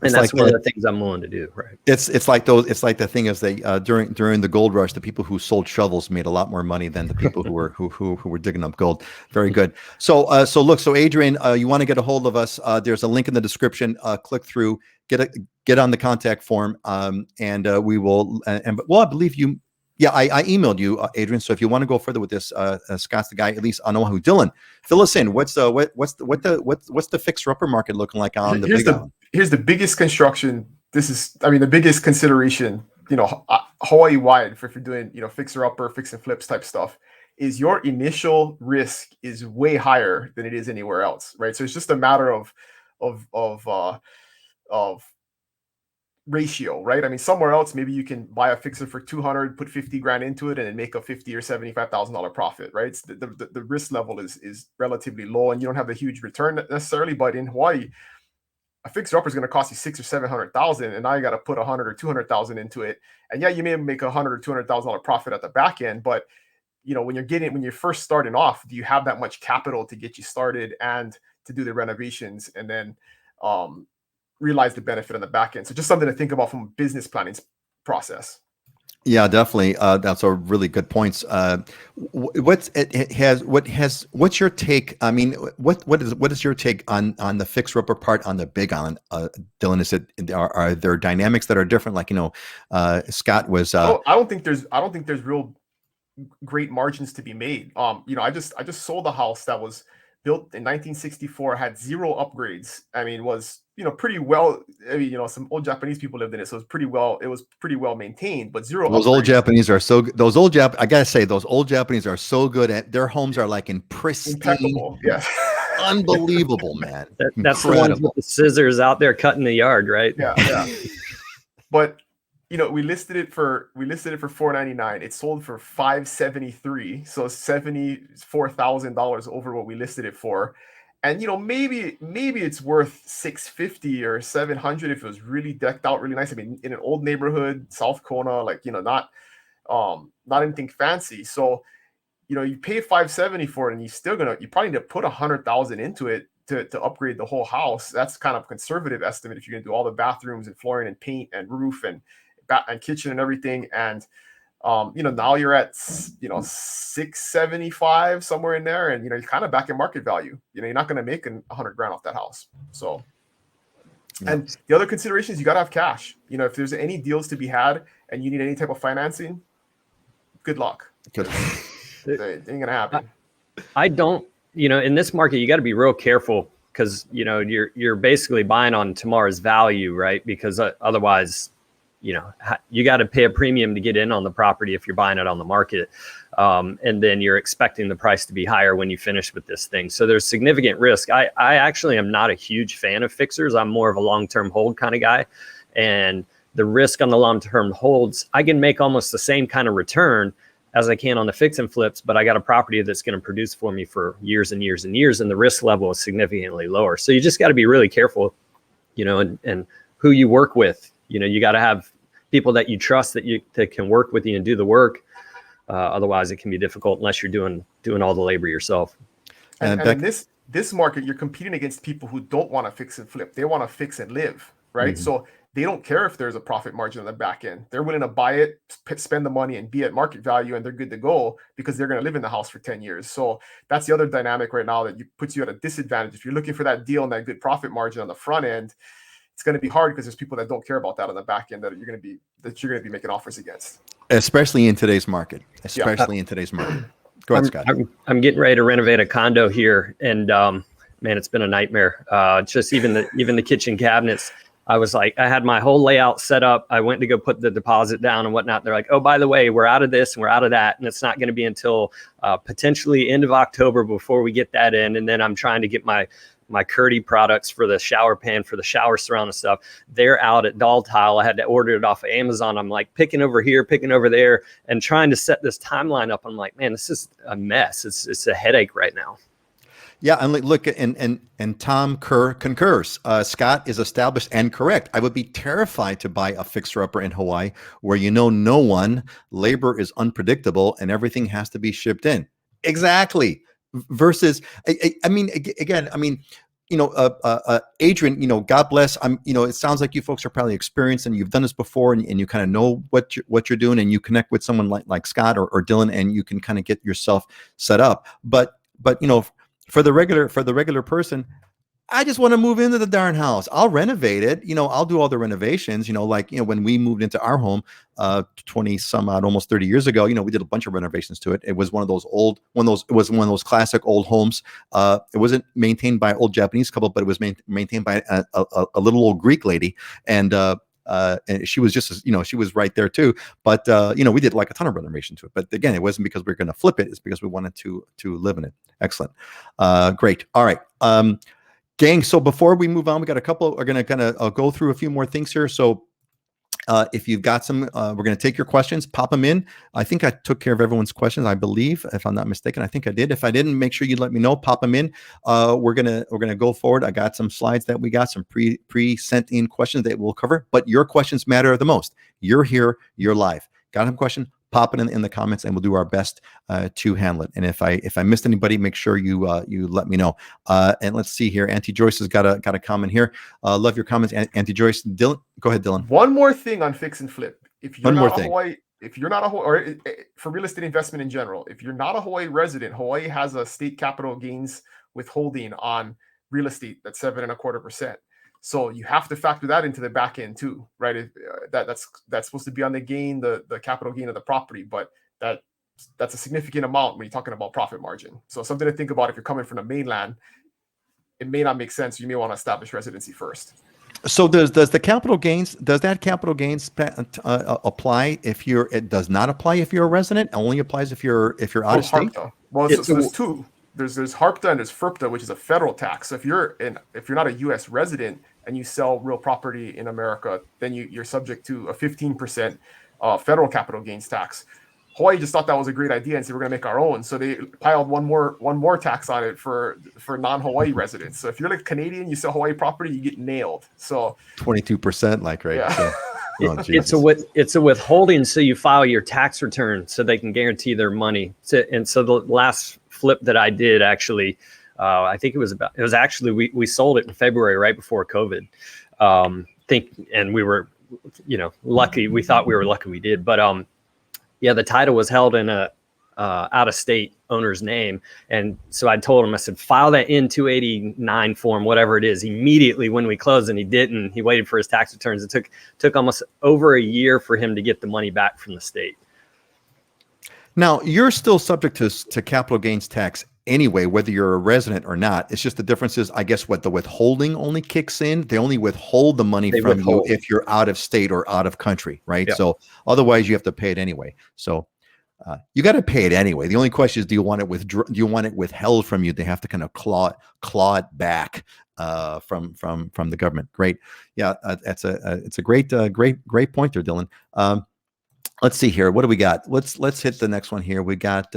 And that's one of the things I'm willing to do. Right. It's like the thing is during the gold rush, the people who sold shovels made a lot more money than the people who were digging up gold. Very good. So Adrian, you want to get a hold of us? There's a link in the description. Click through, get on the contact form, and we will. I believe you. Yeah, I emailed you, Adrian. So if you want to go further with this, Scott's the guy, at least on Oahu. Dylan, fill us in. What's the fixer upper market looking like on the Big Island? Here's the biggest construction. The biggest consideration, Hawaii wide, if you're doing, fixer upper, fix and flips type stuff, is your initial risk is way higher than it is anywhere else, right? So it's just a matter of ratio, right? I mean, somewhere else, maybe you can buy a fixer for 200, put 50 grand into it, and then make a $50,000 or $75,000 profit, right? It's the risk level is relatively low, and you don't have a huge return necessarily. But in Hawaii, a fixer upper is going to cost you $600,000 or $700,000, and now you got to put 100 or 200,000 into it. And yeah, you may make $100,000 or $200,000 profit at the back end, but when you're first starting off, do you have that much capital to get you started and to do the renovations and then realize the benefit on the back end? So just something to think about from a business planning process. Yeah, definitely. That's a really good points. What's your take? I mean, what is your take on the fixer upper part on the Big Island, Dylan? Are there dynamics that are different? Like, Scott was. I don't think there's real great margins to be made. I just sold a house that was built in 1964, had 0 upgrades. I mean, was pretty well. I mean, some old Japanese people lived in it, so it was pretty well maintained. But 0. Those upgrades. Old Japanese are so. I gotta say, those old Japanese are so good at their homes. Are like in pristine, impeccable. Yeah, unbelievable, man. That's the ones with the scissors out there cutting the yard, right? Yeah. But we listed it for $499. It sold for $573, so $74,000 over what we listed it for. And maybe it's worth $650 or $700 if it was really decked out really nice. I mean, in an old neighborhood, South Kona, like not anything fancy. So you pay $570 for it, and you probably need to put $100,000 into it to upgrade the whole house. That's kind of a conservative estimate if you're gonna do all the bathrooms and flooring and paint and roof and kitchen and everything. And now you're at 675 somewhere in there, and you're kind of back in market value. You're not going to make $100,000 off that house. So, yeah. And the other consideration is you got to have cash. If there's any deals to be had and you need any type of financing, good luck. It ain't gonna happen. I don't. In this market, you got to be real careful, because you're basically buying on tomorrow's value, right? Because otherwise, you got to pay a premium to get in on the property if you're buying it on the market. And then you're expecting the price to be higher when you finish with this thing. So there's significant risk. I actually am not a huge fan of fixers. I'm more of a long-term hold kind of guy. And the risk on the long-term holds, I can make almost the same kind of return as I can on the fix and flips, but I got a property that's going to produce for me for years and years and years, and the risk level is significantly lower. So you just got to be really careful, and who you work with. You got to have people that you trust that can work with you and do the work. Otherwise, it can be difficult unless you're doing all the labor yourself. And in this market, you're competing against people who don't want to fix and flip. They want to fix and live, right? Mm-hmm. So they don't care if there's a profit margin on the back end. They're willing to buy it, spend the money, and be at market value, and they're good to go because they're going to live in the house for 10 years. So that's the other dynamic right now that puts you at a disadvantage. If you're looking for that deal and that good profit margin on the front end, it's going to be hard because there's people that don't care about that on the back end that you're going to be making offers against. Especially in today's market. In today's market. Go ahead, Scott. I'm getting ready to renovate a condo here, and man, it's been a nightmare. Just even the kitchen cabinets. I was like, I had my whole layout set up. I went to go put the deposit down and whatnot. They're like, oh, by the way, we're out of this and we're out of that. And it's not going to be until potentially end of October before we get that in. And then I'm trying to get my Curdy products for the shower pan, for the shower surround and stuff. They're out at Doll Tile. I had to order it off of Amazon. I'm like picking over here, picking over there, and trying to set this timeline up. I'm like, man, this is a mess. It's a headache right now. Yeah, and look, and Tom Kerr concurs. Scott is established and correct. I would be terrified to buy a fixer-upper in Hawaii where no one, labor is unpredictable, and everything has to be shipped in. Exactly. Versus, I mean, again, I mean, Adrian, God bless. It sounds like you folks are probably experienced and you've done this before, and you kind of know what you're doing, and you connect with someone like Scott or Dylan, and you can kind of get yourself set up. But for the regular person, I just want to move into the darn house. I'll renovate it. I'll do all the renovations, when we moved into our home 20 some odd, almost 30 years ago, we did a bunch of renovations to it. It was one of those classic old homes. It wasn't maintained by an old Japanese couple, but it was maintained by a little old Greek lady. And she was just, she was right there too. But, we did like a ton of renovation to it. But again, it wasn't because we were going to flip it. It's because we wanted to live in it. Excellent. Great. All right. Gang, so before we move on, we got a couple, we're going to kind of go through a few more things here. So if you've got some, we're going to take your questions, pop them in. I think I took care of everyone's questions, I believe, if I'm not mistaken. I think I did. If I didn't, make sure you let me know, pop them in. We're going to go forward. I got some slides that we got, some pre-sent in questions that we'll cover, but your questions matter the most. You're here, you're live. Got a question? Pop it in the comments, and we'll do our best to handle it. And if I missed anybody, make sure you let me know. And let's see here. Auntie Joyce has got a comment here. Love your comments, Auntie Joyce. Dylan, go ahead, Dylan. One more thing on fix and flip. If you're not a Hawaii, or for real estate investment in general, if you're not a Hawaii resident, Hawaii has a state capital gains withholding on real estate that's 7.25%. So you have to factor that into the back end too, right? That's supposed to be on the gain, the capital gain of the property, but that's a significant amount when you're talking about profit margin. So something to think about if you're coming from the mainland. It may not make sense. You may want to establish residency first. So does that capital gains apply if it does not apply if you're a resident? It only applies if you're out of state? Well, so there's two. There's HARPTA and there's FERPTA, which is a federal tax. So if you're not a U.S. resident and you sell real property in America, then you're subject to a 15% federal capital gains tax. Hawaii just thought that was a great idea and said we're going to make our own. So they piled one more tax on it for non-Hawaii residents. So if you're like Canadian, you sell Hawaii property, you get nailed. So 22%, right? Yeah. So, it's a withholding, so you file your tax return so they can guarantee their money. And so the last flip that I did actually, I think it was actually we sold it in February right before COVID. And we were, lucky. We thought we were lucky we did, but the title was held in a out of state owner's name, and so I told him, I said, file that N-289 form, whatever it is, immediately when we closed, and he didn't. He waited for his tax returns. It took almost over a year for him to get the money back from the state. Now, you're still subject to capital gains tax anyway, whether you're a resident or not. It's just the difference is, I guess, what the withholding only kicks in. They only withhold the money from you if you're out of state or out of country, right? Yep. So otherwise, you have to pay it anyway. So you got to pay it anyway. The only question is, do you want it withheld from you? They have to kind of claw it back from the government. Great, yeah, it's a great point there, Dylan. Let's see here. What do we got? Let's hit the next one here. We got.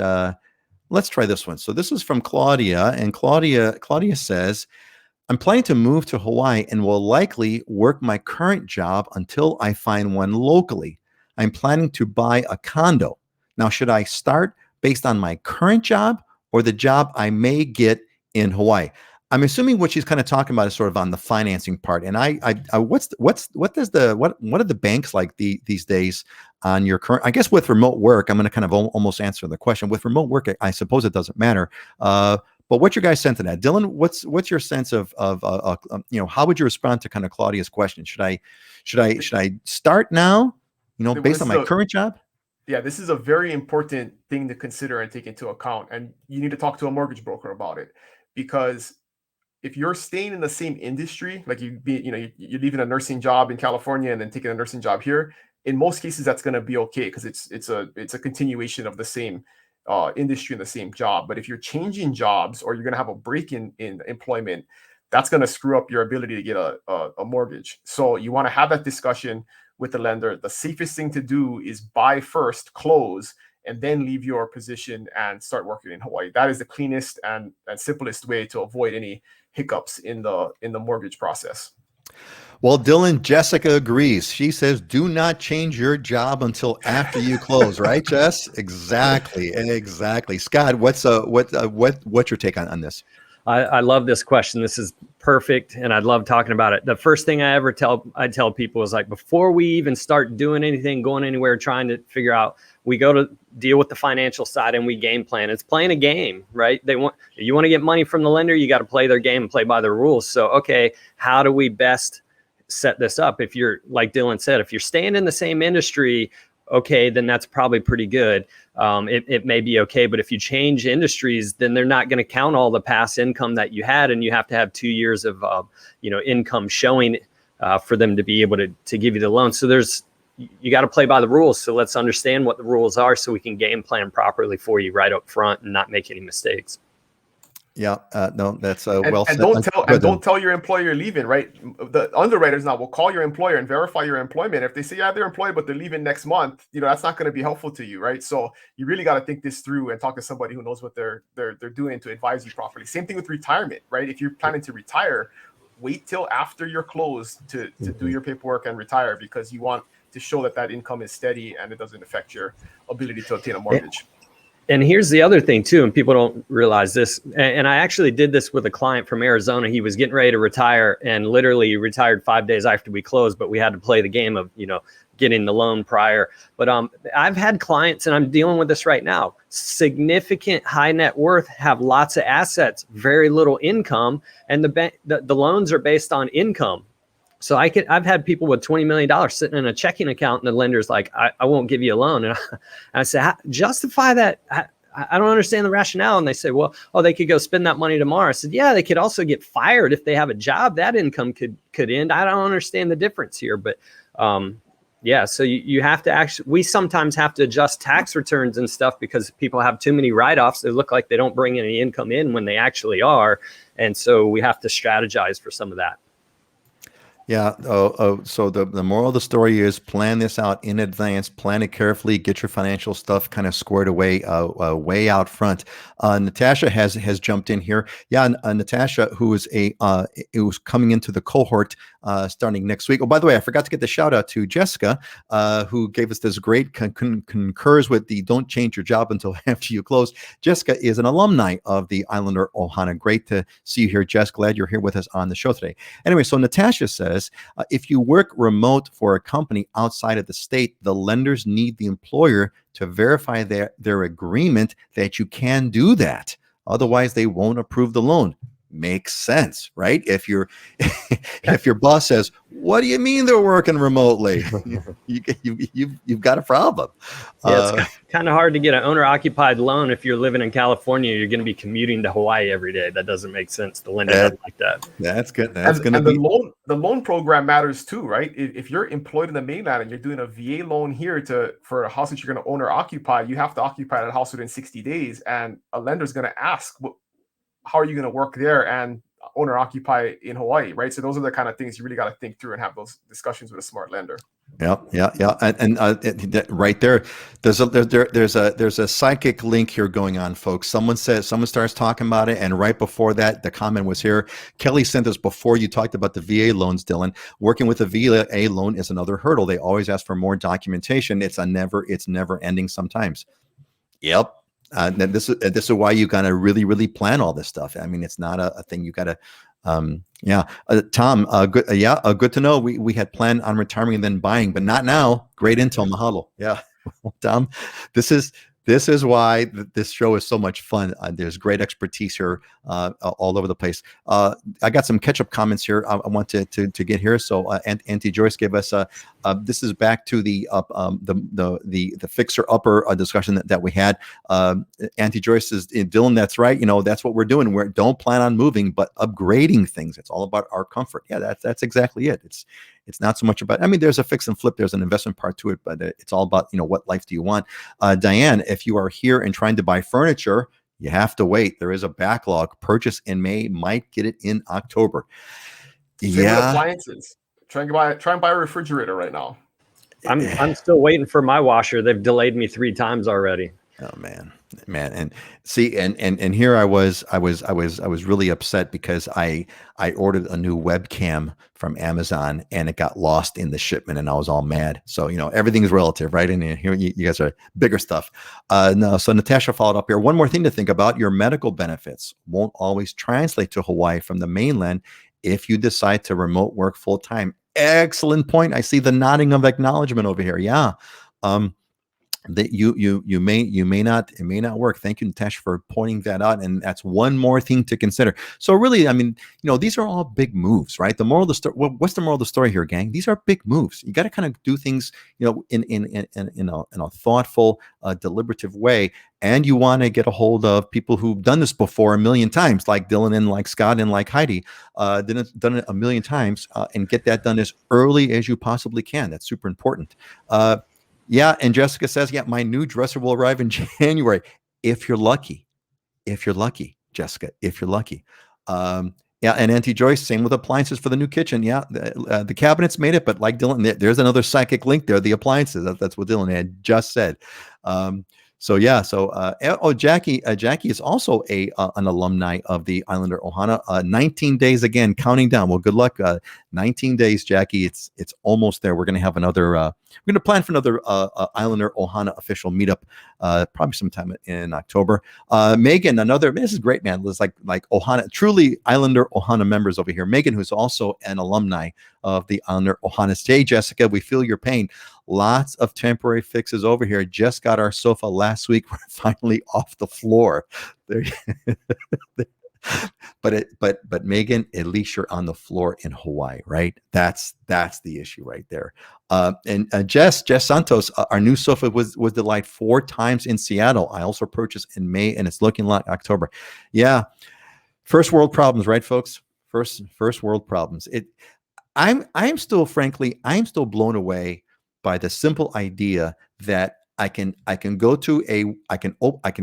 Let's try this one. So this is from Claudia, and Claudia says, I'm planning to move to Hawaii and will likely work my current job until I find one locally. I'm planning to buy a condo. Now, should I start based on my current job or the job I may get in Hawaii? I'm assuming what she's kind of talking about is sort of on the financing part. And what are the banks like these days on your current? I guess with remote work, I'm going to kind of almost answer the question. With remote work, I suppose it doesn't matter. But what's your guys' sense of that, Dylan? What's your sense of how would you respond to kind of Claudia's question? Should I start now? Based on my current job. Yeah, this is a very important thing to consider and take into account, and you need to talk to a mortgage broker about it, because if you're staying in the same industry, like you're leaving a nursing job in California and then taking a nursing job here, in most cases that's going to be okay because it's a continuation of the same industry and the same job. But if you're changing jobs or you're going to have a break in employment, that's going to screw up your ability to get a mortgage. So you want to have that discussion with the lender. The safest thing to do is buy first, close, and then leave your position and start working in Hawaii. That is the cleanest and simplest way to avoid any hiccups in the mortgage process. Well, Dylan, Jessica agrees. She says, do not change your job until after you close, right, Jess? Exactly. Scott, what's your take on this? I love this question. This is perfect, and I love talking about it. The first thing I tell people is like, before we even start doing anything, going anywhere, trying to figure out, we go to deal with the financial side and we game plan. It's playing a game, right? You want to get money from the lender, you got to play their game and play by their rules. So, okay, how do we best set this up? If you're, like Dylan said, if you're staying in the same industry, okay, then that's probably pretty good. It may be okay, but if you change industries, then they're not going to count all the past income that you had, and you have to have 2 years of income showing for them to be able to give you the loan. So you got to play by the rules. So let's understand what the rules are so we can game plan properly for you right up front and not make any mistakes. Yeah, no, that's well said. And don't tell your employer you're leaving, right? The underwriters now will call your employer and verify your employment. If they say, yeah, they're employed, but they're leaving next month, that's not going to be helpful to you, right? So you really got to think this through and talk to somebody who knows what they're doing to advise you properly. Same thing with retirement, right? If you're planning to retire, wait till after you're closed to do your paperwork and retire, because you want to show that income is steady and it doesn't affect your ability to obtain a mortgage. And here's the other thing too, and people don't realize this. And I actually did this with a client from Arizona. He was getting ready to retire, and literally retired 5 days after we closed, but we had to play the game of, getting the loan prior. But I've had clients, and I'm dealing with this right now, significant high net worth, have lots of assets, very little income, and the loans are based on income. So I've had people with $20 million sitting in a checking account, and the lender's like, I won't give you a loan. And I say, justify that. I don't understand the rationale. And they say, well, they could go spend that money tomorrow. I said, yeah, they could also get fired if they have a job. That income could end. I don't understand the difference here. But yeah, so you have to we sometimes have to adjust tax returns and stuff because people have too many write-offs. They look like they don't bring any income in when they actually are. And so we have to strategize for some of that. Yeah. So the moral of the story is plan this out in advance, plan it carefully, get your financial stuff kind of squared away, way out front. Natasha has jumped in here. Yeah. Natasha, who is who's coming into the cohort starting next week. Oh, by the way, I forgot to get the shout out to Jessica, who gave us this great concurs with the don't change your job until after you close. Jessica is an alumni of the Islander Ohana. Great to see you here, Jess. Glad you're here with us on the show today. Anyway, so Natasha says, if you work remote for a company outside of the state, the lenders need the employer to verify their agreement that you can do that. Otherwise, they won't approve the loan. Makes sense, right? If your boss says, "What do you mean they're working remotely?" you've got a problem. Yeah, it's kind of hard to get an owner-occupied loan if you're living in California. You're going to be commuting to Hawaii every day. That doesn't make sense. The lender doesn't like that. That's good. The loan program matters too, right? If you're employed in the mainland and you're doing a VA loan here for a house that you're going to own or occupy, you have to occupy that house within 60 days, and a lender's going to ask, how are you going to work there and owner occupy in Hawaii, right? So those are the kind of things you really got to think through and have those discussions with a smart lender. Yeah. And right there, there's a psychic link here going on, folks. Someone starts talking about it, and right before that, the comment was here. Kelly sent us before you talked about the VA loans, Dylan. Working with a VA loan is another hurdle. They always ask for more documentation. It's never ending sometimes. Yep. This is why you gotta really, really plan all this stuff. I mean, it's not a thing you gotta. Tom, good to know. We had planned on retiring and then buying, but not now. Great intel, mahalo. Yeah, Tom, this is This is why this show is so much fun. There's great expertise here all over the place. I got some catch-up comments here I want to get here. So Auntie Joyce gave us this is back to the fixer-upper discussion that we had. Auntie Joyce is Dylan. That's right. That's what we're doing. We don't plan on moving, but upgrading things. It's all about our comfort. Yeah, that's exactly it. It's not so much about, there's a fix and flip, there's an investment part to it, but it's all about, what life do you want? Diane, if you are here and trying to buy furniture, you have to wait. There is a backlog. Purchase in May, might get it in October. Same with appliances. Try and buy a refrigerator right now. I'm still waiting for my washer. They've delayed me 3 times already. Oh man. And see, and here I was really upset because I ordered a new webcam from Amazon and it got lost in the shipment and I was all mad. So, everything is relative, right? And here you guys are bigger stuff. No, so Natasha followed up here. One more thing to think about, your medical benefits won't always translate to Hawaii from the mainland if you decide to remote work full time. Excellent point. I see the nodding of acknowledgement over here. Yeah. That you may not, it may not work. Thank you, Natasha, for pointing that out. And that's one more thing to consider. So really, these are all big moves, right? The moral of the story, what's the moral of the story here, gang? These are big moves. You got to kind of do things, in a thoughtful, deliberative way. And you want to get a hold of people who've done this before a million times, like Dylan and like Scott and like Heidi, done it a million times, and get that done as early as you possibly can. That's super important. Yeah, and Jessica says, yeah, my new dresser will arrive in January. If you're lucky, Jessica, if you're lucky. Yeah, and Auntie Joyce, same with appliances for the new kitchen. Yeah, the cabinets made it, but like Dylan, there's another psychic link there, the appliances. That's what Dylan had just said. Jackie is also an alumni of the Islander Ohana. 19 days again, counting down. Well, good luck. 19 days, Jackie. It's almost there. We're going to have another. We're going to plan for another Islander Ohana official meetup, probably sometime in October. Megan, this is great, man. It's like Ohana, truly Islander Ohana members over here. Megan, who's also an alumni of the Islander Ohana. Hey, Jessica, we feel your pain. Lots of temporary fixes over here. Just got our sofa last week. We're finally off the floor. There. But Megan, at least you're on the floor in Hawaii, right? That's the issue right there. And Jess Santos, our new sofa was delayed 4 times in Seattle. I also purchased in May, and it's looking like October. Yeah, first world problems, right, folks? First world problems. I'm still blown away by the simple idea that I can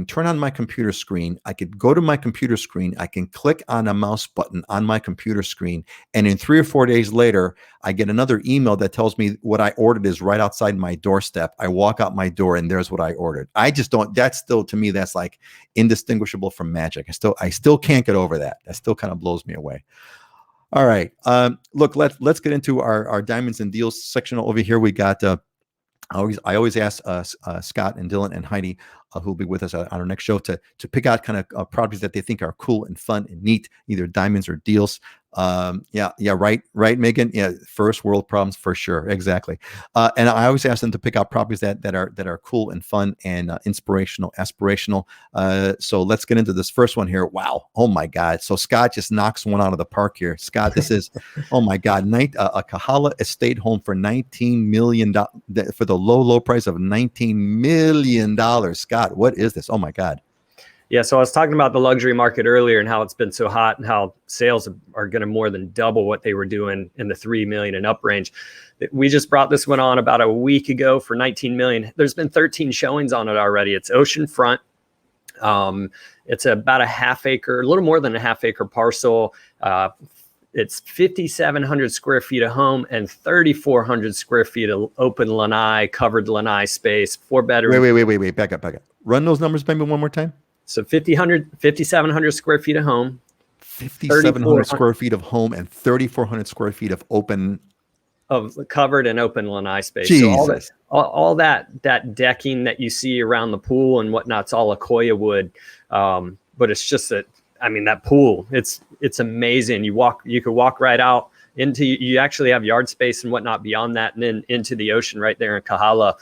turn on my computer screen. I could go to my computer screen. I can click on a mouse button on my computer screen. And in 3 or 4 days later, I get another email that tells me what I ordered is right outside my doorstep. I walk out my door and there's what I ordered. That's still, to me, that's like indistinguishable from magic. I still can't get over that. That still kind of blows me away. All right. Look, let's get into our diamonds and deals section over here. We got, I always ask Scott and Dylan and Heidi, who'll be with us on our next show, to pick out kind of properties that they think are cool and fun and neat, either diamonds or deals. Right, Megan. Yeah, first world problems for sure, exactly. And I always ask them to pick out properties that are cool and fun and inspirational, aspirational. So let's get into this first one here. Wow, oh my God! So Scott just knocks one out of the park here. Scott, this is, oh my God, a Kahala estate home for $19 million for the low price of $19 million. Scott, what is this? Oh my God. Yeah, so I was talking about the luxury market earlier and how it's been so hot and how sales are going to more than double what they were doing in the 3 million and up range. We just brought this one on about a week ago for 19 million. There's been 13 showings on it already. It's oceanfront. It's about a little more than a half acre parcel. It's 5,700 square feet of home and 3,400 square feet of open lanai, covered lanai space, 4 bedrooms. Wait, back up. Run those numbers maybe one more time. So 5,700 square feet of home, 5,700 square feet of home, and 3,400 square feet of open, of covered and open lanai space. Jesus. So all that decking that you see around the pool and whatnot's all Akoya wood. But it's just that pool, it's amazing. You could walk right out into, you actually have yard space and whatnot beyond that, and then into the ocean right there in Kahala.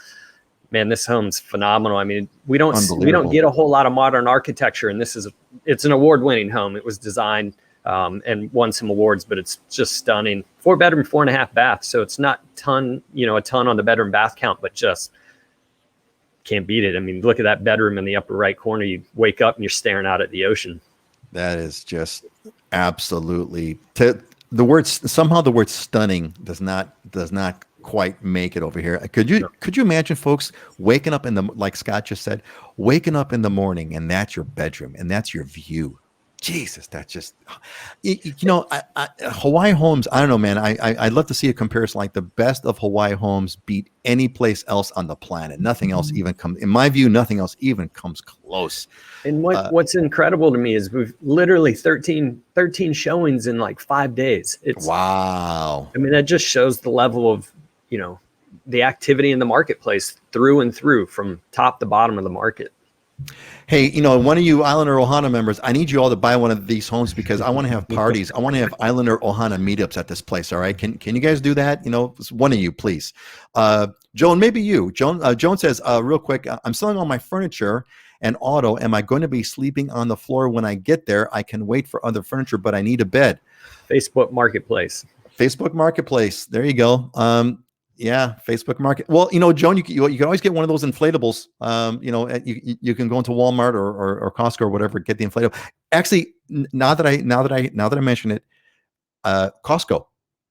man, this home's phenomenal. I mean, we don't Unbelievable. get a whole lot of modern architecture, and it's an award-winning home. It was designed and won some awards, but it's just stunning. 4-bedroom, 4.5 bath. So it's not a ton on the bedroom bath count, but just can't beat it. I mean, look at that bedroom in the upper right corner. You wake up and you're staring out at the ocean. That is just absolutely the word stunning does not quite make it over here. Could you imagine folks waking up like Scott just said, waking up in the morning and that's your bedroom and that's your view. Jesus, that's just, Hawaii homes. I don't know, man. I'd love to see a comparison. Like the best of Hawaii homes beat any place else on the planet. Nothing else even comes, in my view, nothing else even comes close. And what's incredible to me is we've literally 13 showings in like 5 days. Wow. I mean, that just shows the level of, the activity in the marketplace through and through from top to bottom of the market. Hey, one of you Islander Ohana members, I need you all to buy one of these homes because I want to have parties. I want to have Islander Ohana meetups at this place. All right. Can you guys do that? One of you, please. Joan, maybe you. Joan says, real quick, I'm selling all my furniture and auto. Am I going to be sleeping on the floor when I get there? I can wait for other furniture, but I need a bed. Facebook Marketplace. There you go. Yeah, Facebook Market. Well, Joan, you can always get one of those inflatables. You can go into Walmart or Costco or whatever, get the inflatable. Actually, now that I mention it, Costco.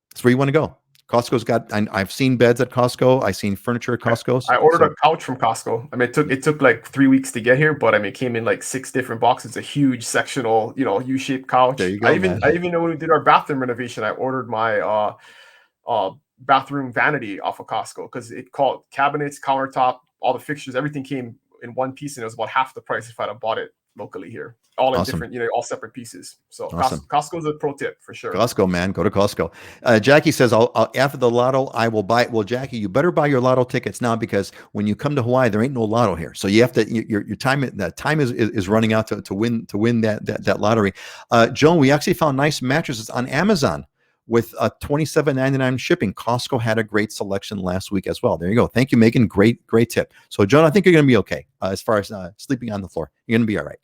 That's where you want to go. Costco's got. I've seen beds at Costco. I've seen furniture at Costco. I ordered a couch from Costco. I mean, it took like 3 weeks to get here, but I mean, it came in like 6 different boxes. A huge sectional, U-shaped couch. There you go. I even know when we did our bathroom renovation, I ordered my bathroom vanity off of Costco because it called cabinets, countertop, all the fixtures, everything came in one piece, and it was about half the price if I'd have bought it locally here. All in different, all separate pieces. So Costco's a pro tip for sure. Costco, man, go to Costco. Jackie says, I'll after the lotto, I will buy it. Well, Jackie, you better buy your lotto tickets now because when you come to Hawaii, there ain't no lotto here. So you have to your time. That time is running out to win that lottery. Joan, we actually found nice mattresses on Amazon with $27.99 shipping. Costco had a great selection last week as well. There you go. Thank you, Megan. Great tip. So, John, I think you're going to be okay as far as sleeping on the floor. You're going to be all right.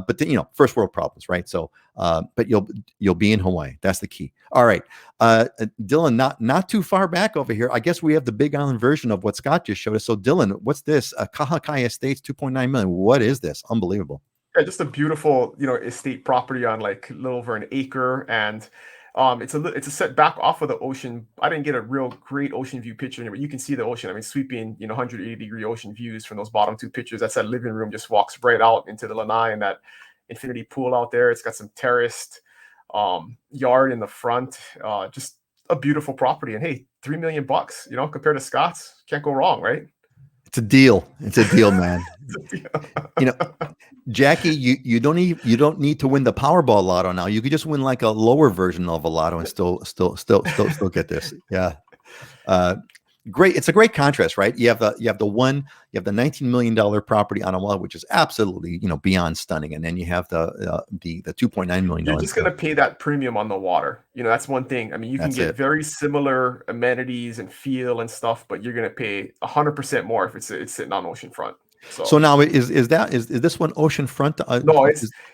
But first world problems, right? So, but you'll be in Hawaii. That's the key. All right, Dylan, not too far back over here. I guess we have the Big Island version of what Scott just showed us. So, Dylan, what's this? Kahakai Estates, 2.9 million. What is this? Unbelievable. Yeah, just a beautiful, estate property on like a little over an acre, and it's a setback off of the ocean. I didn't get a real great ocean view picture here, but you can see the ocean. I mean, sweeping, 180-degree ocean views from those bottom 2 pictures. That's that living room, just walks right out into the lanai and that infinity pool out there. It's got some terraced yard in the front. Just a beautiful property. And hey, $3 million, compared to Scott's, can't go wrong, right? It's a deal. It's a deal, man. Jackie, you don't need to win the Powerball lotto now. You could just win like a lower version of a lotto and still get this. Yeah. Great. It's a great contrast, right? You have the $19 million property on Oahu, which is absolutely, beyond stunning. And then you have the $2.9 million. You're just going to pay that premium on the water. That's one thing. I mean, you can get very similar amenities and feel and stuff, but you're going to pay 100% more if it's sitting on oceanfront. So now is this one oceanfront? No,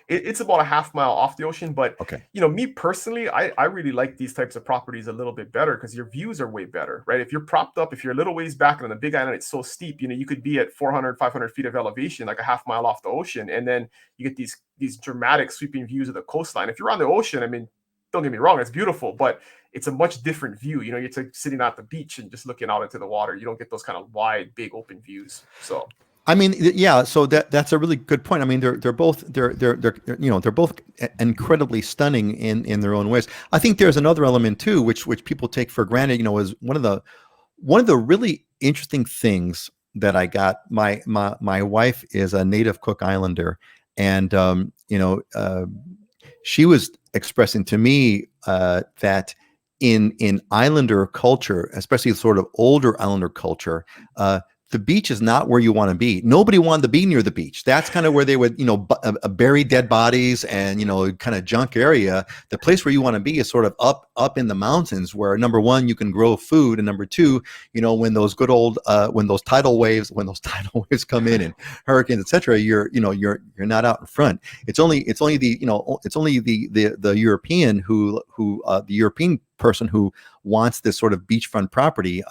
it's about a half mile off the ocean. But okay, me personally, I really like these types of properties a little bit better because your views are way better, right? If you're propped up, if you're a little ways back and on the Big Island, it's so steep. You could be at 400, 500 feet of elevation, like a half mile off the ocean, and then you get these dramatic sweeping views of the coastline. If you're on the ocean, I mean, don't get me wrong, it's beautiful, but it's a much different view. You're sitting at the beach and just looking out into the water. You don't get those kind of wide, big, open views. So. I mean, yeah. So that's a really good point. I mean, they're both incredibly stunning in their own ways. I think there's another element too, which people take for granted. Is one of the really interesting things that I got. My wife is a native Cook Islander, and she was expressing to me that in Islander culture, especially sort of older Islander culture, the beach is not where you want to be. Nobody wanted to be near the beach. That's kind of where they would, bury dead bodies and, kind of junk area. The place where you want to be is sort of up in the mountains where, number one, you can grow food. And number two, when those good old, when those tidal waves come in and hurricanes, et cetera, you're not out in front. It's only the European the European person who wants this sort of beachfront property.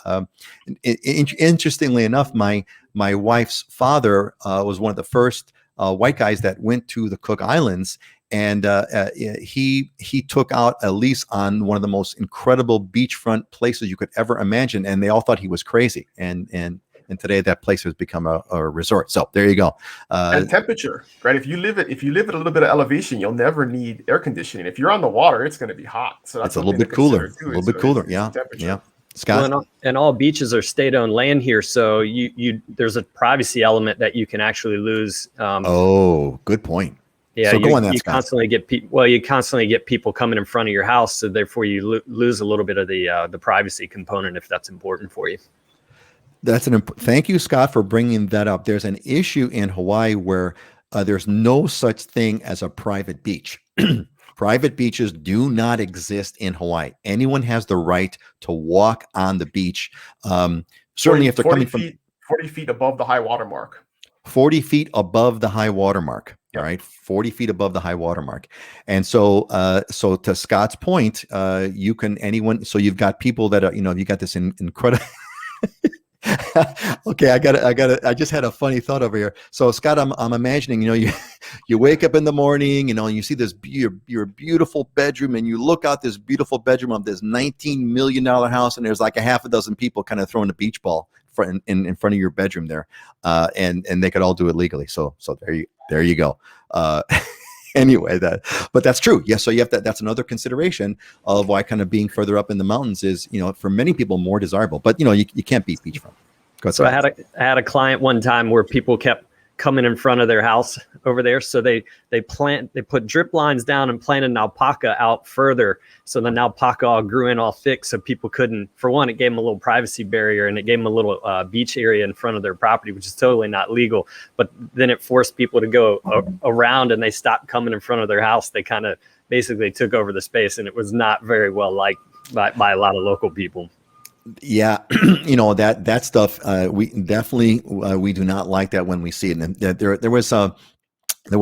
Interestingly enough, my wife's father was one of the first white guys that went to the Cook Islands, and he took out a lease on one of the most incredible beachfront places you could ever imagine, and they all thought he was crazy. And today that place has become a resort. So there you go. And temperature, right? If you live at a little bit of elevation, you'll never need air conditioning. If you're on the water, it's going to be hot. So that's it's a little bit cooler. Yeah. Yeah. Scott? Well, and all beaches are state-owned land here, so there's a privacy element that you can actually lose. Good point. Yeah, so go on that, you Scott. constantly get people coming in front of your house, so therefore you lose a little bit of the privacy component if that's important for you. Thank you, Scott, for bringing that up. There's an issue in Hawaii where there's no such thing as a private beach. Private beaches do not exist in Hawaii. Anyone has the right to walk on the beach. Certainly if they're coming from 40 feet above the high water mark. 40 feet above the high water mark. Yep. All right. 40 feet above the high water mark. And so to Scott's point, so you've got people that are, you got this incredible okay, I just had a funny thought over here. So Scott, I'm imagining, you wake up in the morning, and you see this your beautiful bedroom, and you look out this beautiful bedroom of this $19 million house, and there's like a half a dozen people kind of throwing a beach ball in front of your bedroom there, and they could all do it legally. So there you go. Anyway, but that's true. Yes. So you have that's another consideration of why kind of being further up in the mountains is, for many people more desirable, but you can't beat beachfront. So I had a client one time where people kept coming in front of their house over there. So they put drip lines down and planted an alpaca out further. So the alpaca all grew in all thick. So people couldn't, for one, it gave them a little privacy barrier, and it gave them a little beach area in front of their property, which is totally not legal. But then it forced people to go around, and they stopped coming in front of their house. They kind of basically took over the space, and it was not very well liked by a lot of local people. Yeah, that stuff. We definitely we do not like that when we see it. And there was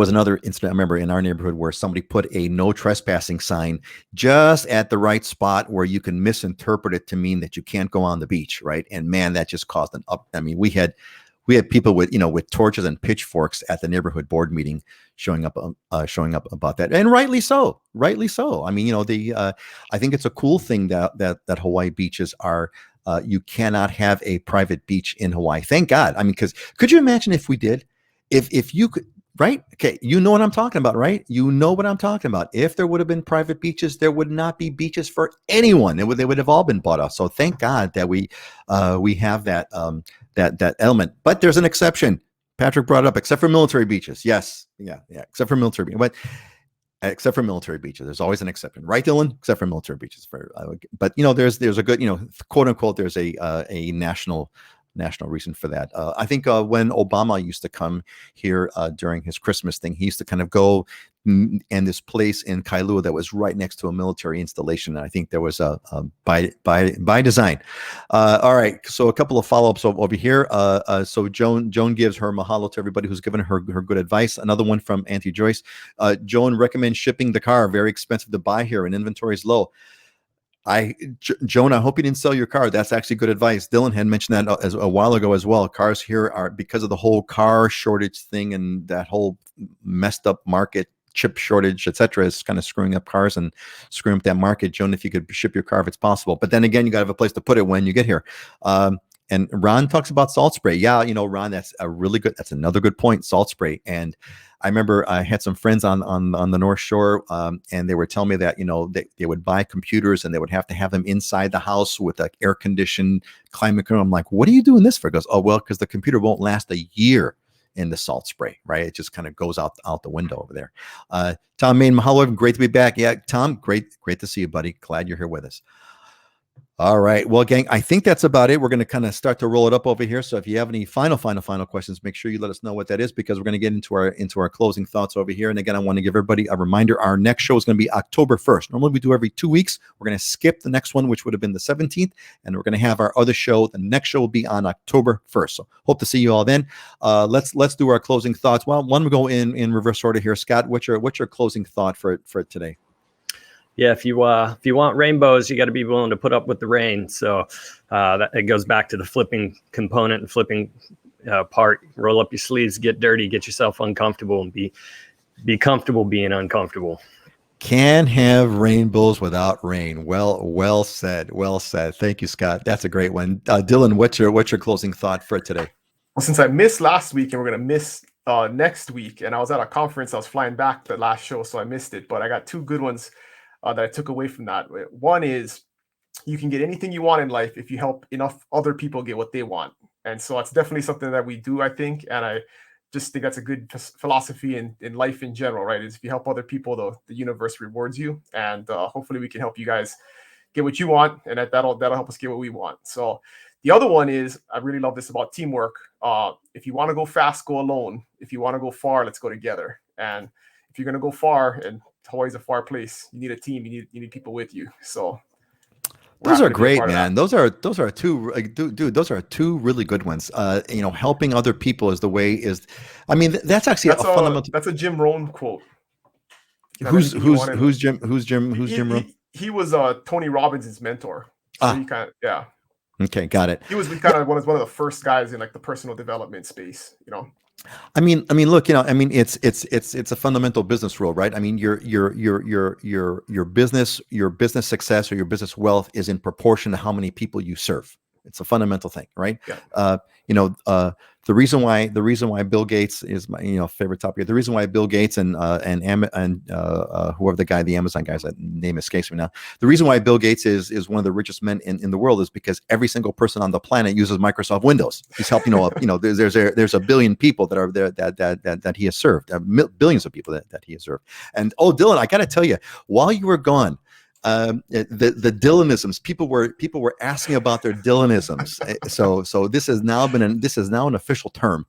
another incident I remember in our neighborhood where somebody put a no trespassing sign just at the right spot where you can misinterpret it to mean that you can't go on the beach, right? And man, that just caused an up. I mean, we had people with torches and pitchforks at the neighborhood board meeting showing up about that, and rightly so. I mean, I think it's a cool thing that Hawaii beaches are. You cannot have a private beach in Hawaii. Thank God. I mean, because could you imagine if we did? If you could, right? Okay, you know what I'm talking about, right? You know what I'm talking about. If there would have been private beaches, there would not be beaches for anyone. They would have all been bought off. So thank God that we have that that element. But there's an exception. Patrick brought it up, except for military beaches. Yes. Yeah. Except for military beaches. Except for military beaches, there's always an exception, right, Dylan? Except for military beaches. But there's a good, quote unquote, there's a national reason for that. I think when Obama used to come here during his Christmas thing, he used to kind of go and this place in Kailua that was right next to a military installation. And I think there was a by design. All right. So a couple of follow-ups over here. So Joan gives her mahalo to everybody who's given her good advice. Another one from Auntie Joyce. Joan recommends shipping the car. Very expensive to buy here and inventory is low. Joan, I hope you didn't sell your car. That's actually good advice. Dylan had mentioned that as a while ago as well. Cars here are, because of the whole car shortage thing and that whole messed up market, chip shortage, etc., is kind of screwing up cars and screwing up that market. Joan, if you could ship your car if it's possible. But then again, you got to have a place to put it when you get here. And Ron talks about salt spray. Yeah, Ron, that's another good point, salt spray. And I remember I had some friends on the North Shore, and they were telling me that, they would buy computers and they would have to have them inside the house with an air-conditioned climate control. I'm like, what are you doing this for? He goes, oh, well, because the computer won't last a year in the salt spray, right? It just kind of goes out the window over there. Tom Main, mahalo, great to be back. Yeah, Tom, great to see you, buddy. Glad you're here with us. All right. Well, gang, I think that's about it. We're going to kind of start to roll it up over here. So if you have any final questions, make sure you let us know what that is, because we're going to get into our closing thoughts over here. And again, I want to give everybody a reminder. Our next show is going to be October 1st. Normally we do every 2 weeks. We're going to skip the next one, which would have been the 17th. And we're going to have our other show. The next show will be on October 1st. So hope to see you all then. Let's do our closing thoughts. Well, one we go in reverse order here. Scott, what's your closing thought for today? Yeah, if you want rainbows, you got to be willing to put up with the rain. So that it goes back to the flipping component and flipping part. Roll up your sleeves, get dirty, get yourself uncomfortable, and be comfortable being uncomfortable. Can have rainbows without rain. Well said. Well said. Thank you, Scott. That's a great one. Dylan, what's your closing thought for today? Well, since I missed last week and we're gonna miss next week, and I was at a conference, I was flying back the last show, so I missed it. But I got two good ones that I took away from that. One is, you can get anything you want in life if you help enough other people get what they want. And so it's definitely something that we do, I think. And I just think that's a good philosophy in life in general, right? Is if you help other people, the universe rewards you. And hopefully we can help you guys get what you want, and that'll help us get what we want. So the other one is, I really love this about teamwork. If you want to go fast, go alone. If you want to go far, let's go together. And if you're going to go far, and Hawaii's a far place, you need a team. You need people with you. So those are great, man. Those are two, dude. Those are two really good ones. Helping other people is the way. I mean, that's actually a fundamental. That's a Jim Rohn quote. Who's Jim Rohn? He was Tony Robbins' mentor. So he kind of, yeah. Okay, got it. He was kind of one of the first guys in like the personal development space. I mean, look, it's a fundamental business rule, right? I mean, your business success or your business wealth is in proportion to how many people you serve. It's a fundamental thing, right? Yeah. The reason why Bill Gates is my favorite topic. The reason why Bill Gates and whoever the Amazon guy's name escapes me now. The reason why Bill Gates is one of the richest men in the world is because every single person on the planet uses Microsoft Windows. He's helped there's a billion people that are there that he has served, billions of people that he has served. And Dylan, I got to tell you, while you were gone, the Dylanisms, people were asking about their Dylanisms. So this has now an official term.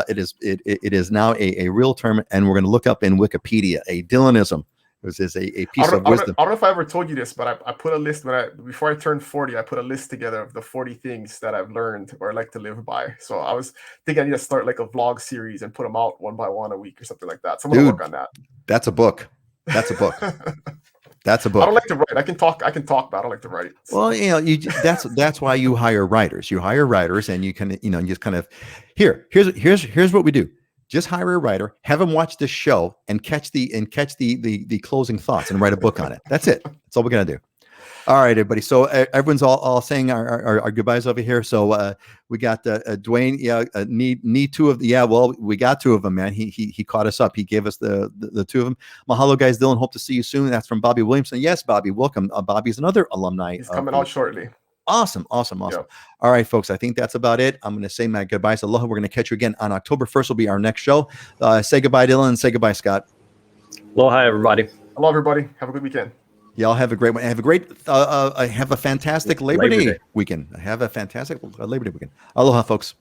It is now a real term, and we're going to look up in Wikipedia a Dylanism. This is a piece of wisdom. I don't know if I ever told you this, but I put a list before I turned 40. I put a list together of the 40 things that I've learned or I like to live by. So I was thinking I need to start like a vlog series and put them out one by one a week or something like that. So I'm going to work on that. That's a book. That's a book. That's a book. I don't like to write. I can talk, but I don't like to write. Well, that's why you hire writers. You hire writers, and you can, just kind of here's what we do. Just hire a writer, have him watch this show, and catch the closing thoughts, and write a book on it. That's it. That's all we're gonna do. All right, everybody. So everyone's all saying our goodbyes over here. So we got Dwayne. Yeah, need two of the. Yeah, well, we got two of them, man. He caught us up. He gave us the two of them. Mahalo, guys. Dylan, hope to see you soon. That's from Bobby Williamson. Yes, Bobby, welcome. Bobby's another alumni. He's coming out shortly. Awesome. Yep. All right, folks. I think that's about it. I'm going to say my goodbyes. Aloha. We're going to catch you again on October 1st. Will be our next show. Say goodbye, Dylan. And say goodbye, Scott. Aloha, everybody. Hello, everybody. Have a good weekend. Y'all have a great one. Have a fantastic Labor Day weekend. Have a fantastic Labor Day weekend. Aloha, folks.